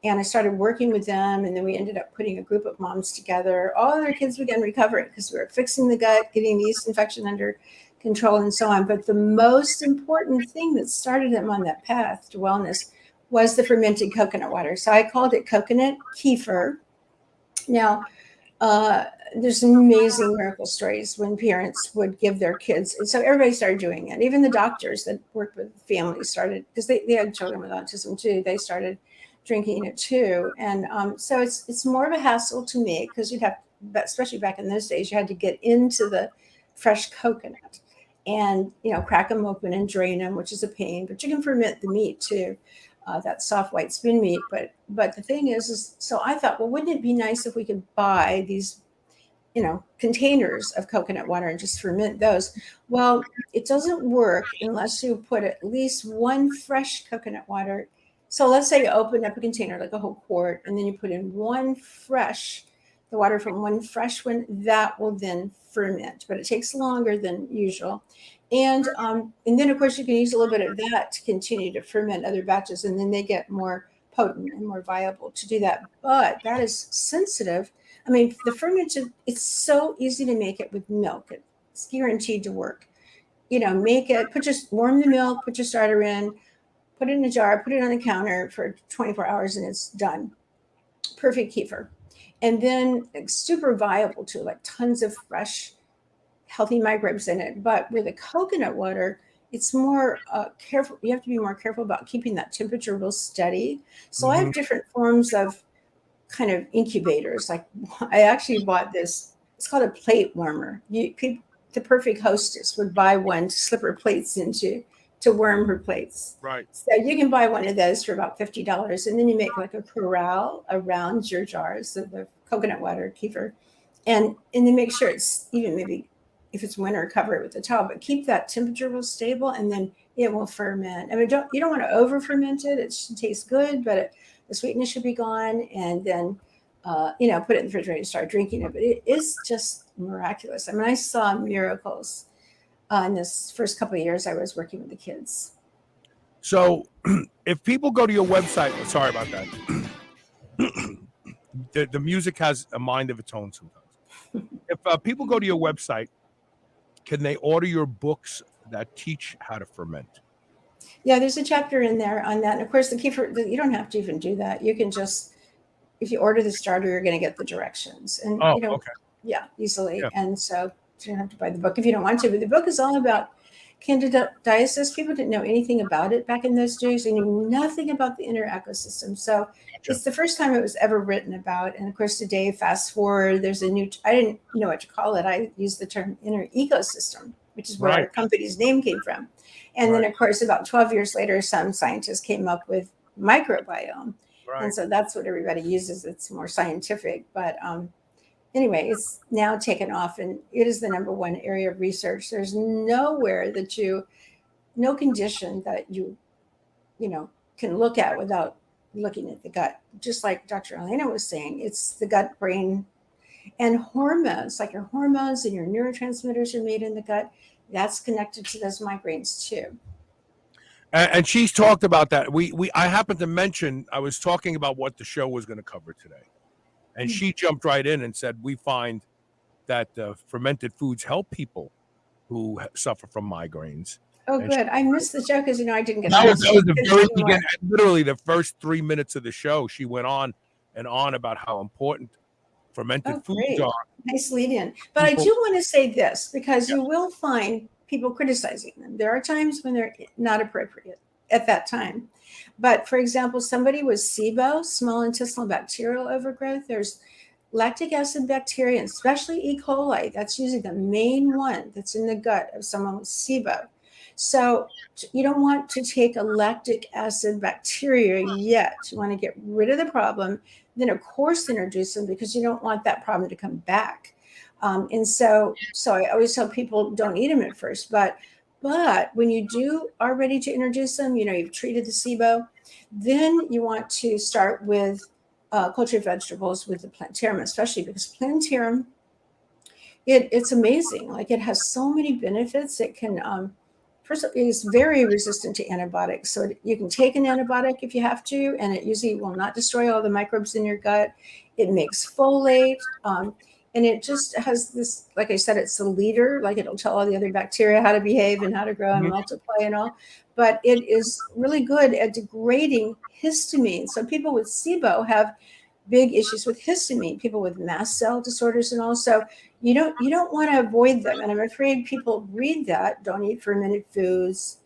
And I started working with them. And then we ended up putting a group of moms together. All of their kids began recovering because we were fixing the gut, getting the yeast infection under control and so on. But the most important thing that started them on that path to wellness was the fermented coconut water. So I called it coconut kefir. Now, there's some amazing miracle stories when parents would give their kids. And so everybody started doing it. Even the doctors that worked with families started, because they had children with autism too. They started drinking it too. And so it's more of a hassle to make because you'd have, especially back in those days, you had to get into the fresh coconut and, crack them open and drain them, which is a pain. But you can ferment the meat too. That soft white spin meat. But the thing is, so I thought, well, wouldn't it be nice if we could buy these, containers of coconut water and just ferment those? Well, it doesn't work unless you put at least one fresh coconut water So let's say you open up a container, like a whole quart, and then you put in the water from one fresh one, that will then ferment, but it takes longer than usual. And then of course you can use a little bit of that to continue to ferment other batches, and then they get more potent and more viable to do that. But that is sensitive. I mean, the fermented, it's so easy to make it with milk. It's guaranteed to work. Make it, warm the milk, put your starter in, put it in a jar, put it on the counter for 24 hours, and it's done. Perfect kefir. And then it's super viable too, like tons of fresh, healthy microbes in it. But with the coconut water, it's more careful. You have to be more careful about keeping that temperature real steady. So I have different forms of kind of incubators. Like I actually bought this, it's called a plate warmer. The perfect hostess would buy one to slip her plates into to warm her plates. Right. So you can buy one of those for about $50, and then you make like a corral around your jars of the coconut water, kefir, and then make sure it's even, maybe if it's winter, cover it with a towel, but keep that temperature real stable, and then it will ferment. I mean, you don't want to over ferment it. It should taste good, but the sweetness should be gone, and then put it in the refrigerator and start drinking it. But it is just miraculous. I mean, I saw miracles in this first couple of years I was working with the kids. So if people go to your website, sorry about that. The music has a mind of its own sometimes. If people go to your website, can they order your books that teach how to ferment? Yeah, there's a chapter in there on that. And of course, the kefir, you don't have to even do that. You can just, if you order the starter, you're going to get the directions. And okay. Yeah, easily. Yeah. And so you don't have to buy the book if you don't want to. But the book is all about candidiasis. People didn't know anything about it back in those days. They knew nothing about the inner ecosystem. So it's the first time it was ever written about. And of course, today, fast forward, there's a new, I didn't know what to call it. I used the term inner ecosystem, which is where our company's name came from. And then, of course, about 12 years later, some scientists came up with microbiome. And so that's what everybody uses. It's more scientific. But anyway, it's now taken off, and it is the number one area of research. There's nowhere no condition that you can look at without looking at the gut. Just like Dr. Elena was saying, it's the gut, brain, and hormones, like your hormones and your neurotransmitters are made in the gut. That's connected to those migraines too. And she's talked about that. I happened to mention, I was talking about what the show was going to cover today. And she jumped right in and said, we find that fermented foods help people who suffer from migraines. Oh, and good. I missed the show because, I didn't get that. Was the very beginning. Literally the first 3 minutes of the show, she went on and on about how important fermented foods are. Nice lead in. But I do want to say this, because you will find people criticizing them. There are times when they're not appropriate at that time. But for example, somebody with SIBO, small intestinal bacterial overgrowth, there's lactic acid bacteria, and especially E. coli. That's usually the main one that's in the gut of someone with SIBO. So you don't want to take a lactic acid bacteria yet. You want to get rid of the problem, then of course introduce them, because you don't want that problem to come back. And so I always tell people, don't eat them at first, but when you are ready to introduce them, you've treated the SIBO, then you want to start with cultured vegetables with the plantarum, especially because plantarum, it's amazing. Like, it has so many benefits. It can, first, it's very resistant to antibiotics. So you can take an antibiotic if you have to, and it usually will not destroy all the microbes in your gut. It makes folate. And it just has this, like I said, it's a leader, like it'll tell all the other bacteria how to behave and how to grow and multiply and all. But it is really good at degrading histamine. So people with SIBO have big issues with histamine, people with mast cell disorders and all. So you don't want to avoid them. And I'm afraid people read that, don't eat fermented foods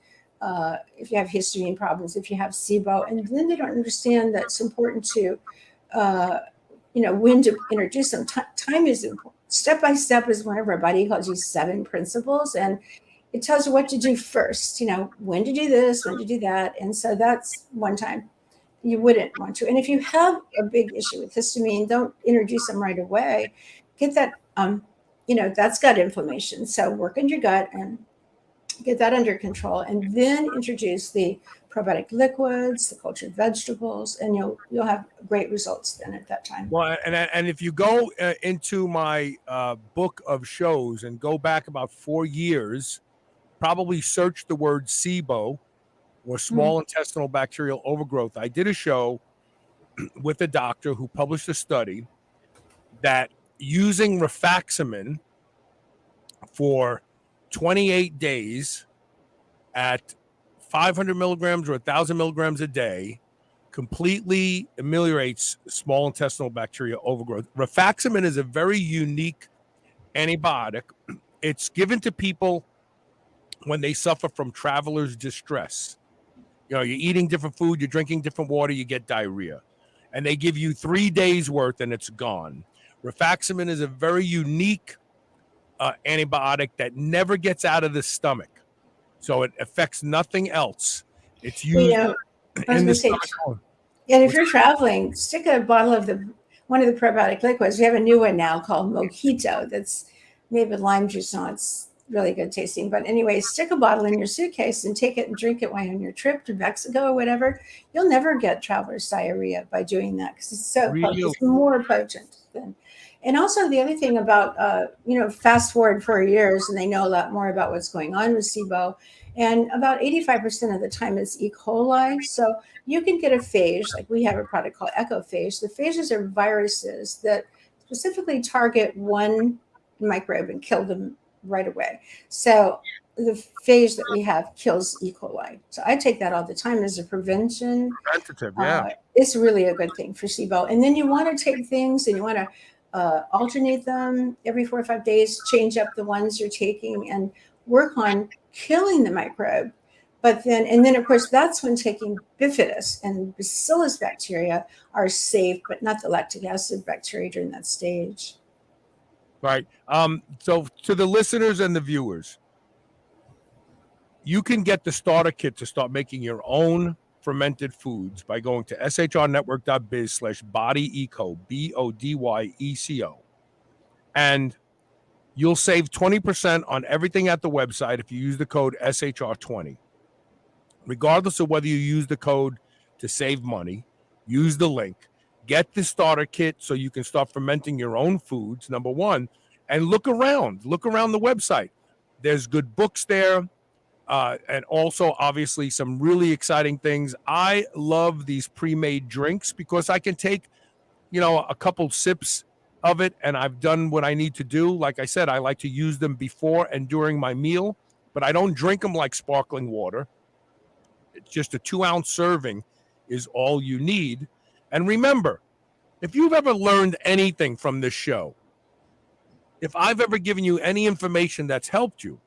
if you have histamine problems, if you have SIBO, and then they don't understand that it's important to when to introduce them. Time is important. Step by step is one of our body calls you 7 principles, and it tells you what to do first, when to do this, when to do that. And so that's one time you wouldn't want to. And if you have a big issue with histamine, don't introduce them right away. Get that, that's gut inflammation. So work on your gut. And get that under control, and then introduce the probiotic liquids, the cultured vegetables, and you'll have great results then at that time. Well, and if you go into my book of shows and go back about 4 years, probably search the word SIBO or small intestinal bacterial overgrowth. I did a show with a doctor who published a study that using rifaximin for 28 days at 500 milligrams or 1,000 milligrams a day completely ameliorates small intestinal bacterial overgrowth. Rifaximin is a very unique antibiotic. It's given to people when they suffer from traveler's distress. You know, you're eating different food, you're drinking different water, you get diarrhea. And they give you 3 days worth and it's gone. Rifaximin is a very unique antibiotic that never gets out of the stomach. So it affects nothing else. It's used in the stomach. And if you're traveling, stick a bottle of one of the probiotic liquids. We have a new one now called Mojito that's made with lime juice. No, it's really good tasting. But anyway, stick a bottle in your suitcase and take it and drink it while you're on your trip to Mexico or whatever. You'll never get traveler's diarrhea by doing that because it's so it's more potent than. And also the other thing about, fast forward 4 years and they know a lot more about what's going on with SIBO. And about 85% of the time it's E. coli. So you can get a phage, like we have a product called EcoPhage. The phages are viruses that specifically target one microbe and kill them right away. So the phage that we have kills E. coli. So I take that all the time as a prevention. Preventative, yeah. It's really a good thing for SIBO. And then you want to take things and you want to alternate them every 4 or 5 days, change up the ones you're taking and work on killing the microbe. But then of course, that's when taking bifidus and bacillus bacteria are safe, but not the lactic acid bacteria during that stage. Right. So to the listeners and the viewers, you can get the starter kit to start making your own fermented foods by going to shrnetwork.biz/bodyeco, BODYECO. And you'll save 20% on everything at the website if you use the code SHR20. Regardless of whether you use the code to save money, use the link, get the starter kit so you can start fermenting your own foods, number one, and look around the website. There's good books there. And also, obviously, some really exciting things. I love these pre-made drinks because I can take, a couple sips of it, and I've done what I need to do. Like I said, I like to use them before and during my meal, but I don't drink them like sparkling water. It's just a 2-ounce serving is all you need. And remember, if you've ever learned anything from this show, if I've ever given you any information that's helped you,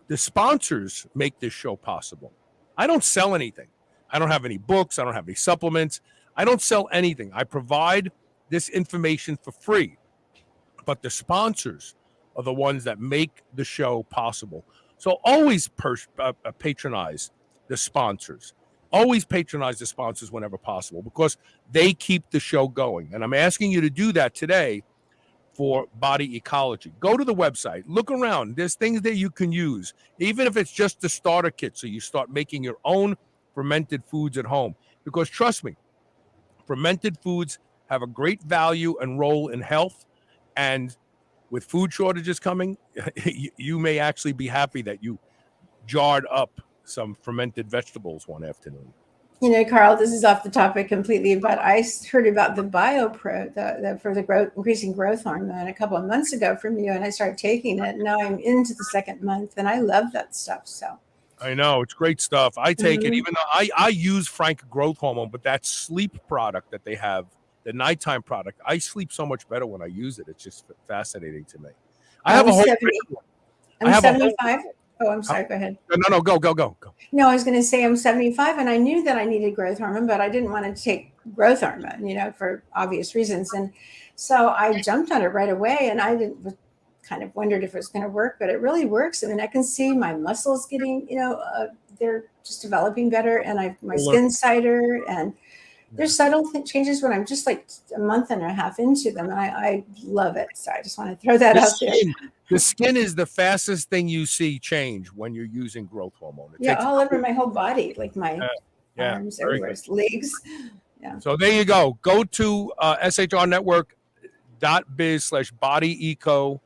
the sponsors make this show possible. I don't sell anything. I don't have any books. I don't have any supplements. I don't sell anything. I provide this information for free. But the sponsors are the ones that make the show possible. So always patronize the sponsors. Always patronize the sponsors whenever possible because they keep the show going. And I'm asking you to do that today for body ecology. Go to the website, look around. There's things that you can use, even if it's just the starter kit. So you start making your own fermented foods at home. Because trust me, fermented foods have a great value and role in health. And with food shortages coming, you may actually be happy that you jarred up some fermented vegetables one afternoon. Carl, this is off the topic completely, but I heard about the BioPro for the increasing growth hormone a couple of months ago from you, and I started taking it. Now I'm into the second month, and I love that stuff. So I know it's great stuff. I take it, even though I use Frank growth hormone, but that sleep product that they have, the nighttime product, I sleep so much better when I use it. It's just fascinating to me. I'm 75. Oh, I'm sorry. Go ahead. No, go. No, I was going to say I'm 75 and I knew that I needed growth hormone, but I didn't want to take growth hormone, for obvious reasons. And so I jumped on it right away and I kind of wondered if it was going to work, but it really works. I mean, I can see my muscles getting, they're just developing better and my skin's tighter and There's subtle changes when I'm just like a month and a half into them. And I love it. So I just want to throw that out there. The skin is the fastest thing you see change when you're using growth hormone. It takes all over my whole body, like my arms, everywhere, legs. Yeah. So there you go. Go to shrnetwork.biz/bodyeco.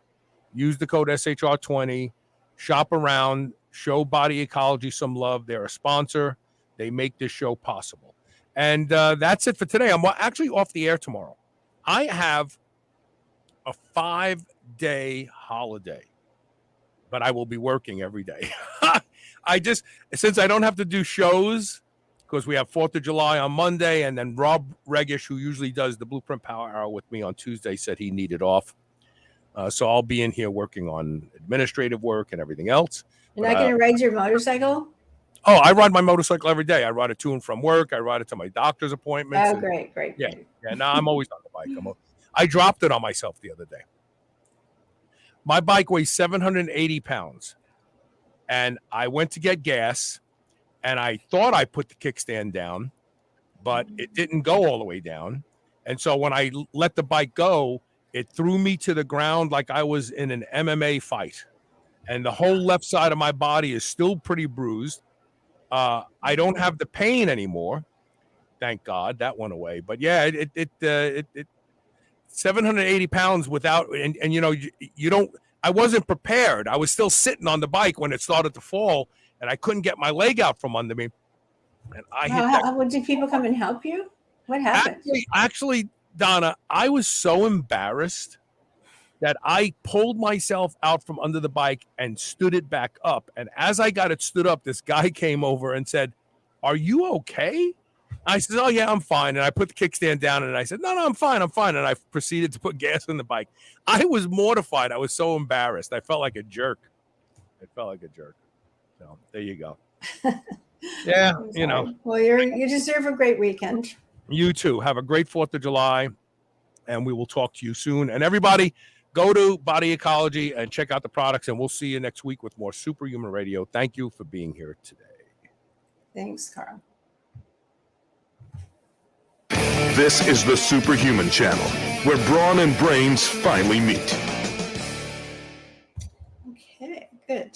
Use the code SHR20. Shop around. Show Body Ecology some love. They're a sponsor. They make this show possible. And that's it for today. I'm actually off the air tomorrow. I have a 5-day holiday, but I will be working every day. Since I don't have to do shows, because we have 4th of July on Monday, and then Rob Regish, who usually does the Blueprint Power Hour with me on Tuesday, said he needed off. So I'll be in here working on administrative work and everything else. You're not going to ride your motorcycle? Oh, I ride my motorcycle every day. I ride it to and from work. I ride it to my doctor's appointments. Oh, great. Yeah. No, I'm always on the bike. I dropped it on myself the other day. My bike weighs 780 pounds. And I went to get gas, and I thought I put the kickstand down, but it didn't go all the way down. And so when I let the bike go, it threw me to the ground like I was in an MMA fight. And the whole left side of my body is still pretty bruised. I don't have the pain anymore. Thank God that went away. But yeah, it 780 pounds without, and you know, you don't, I wasn't prepared. I was still sitting on the bike when it started to fall, and I couldn't get my leg out from under me. And I hit that. Did people come and help you? What happened? Actually, Donna, I was so embarrassed that I pulled myself out from under the bike and stood it back up. And as I got it stood up, this guy came over and said, "Are you okay?" I said, "Oh, yeah, I'm fine." And I put the kickstand down, and I said, No, I'm fine. I'm fine. And I proceeded to put gas in the bike. I was mortified. I was so embarrassed. I felt like a jerk. So there you go. Yeah, you know. Well, you deserve a great weekend. You too. Have a great 4th of July, and we will talk to you soon. And everybody, go to Body Ecology and check out the products, and we'll see you next week with more Superhuman Radio. Thank you for being here today. Thanks, Carl. This is the Superhuman Channel, where brawn and brains finally meet. Okay, good.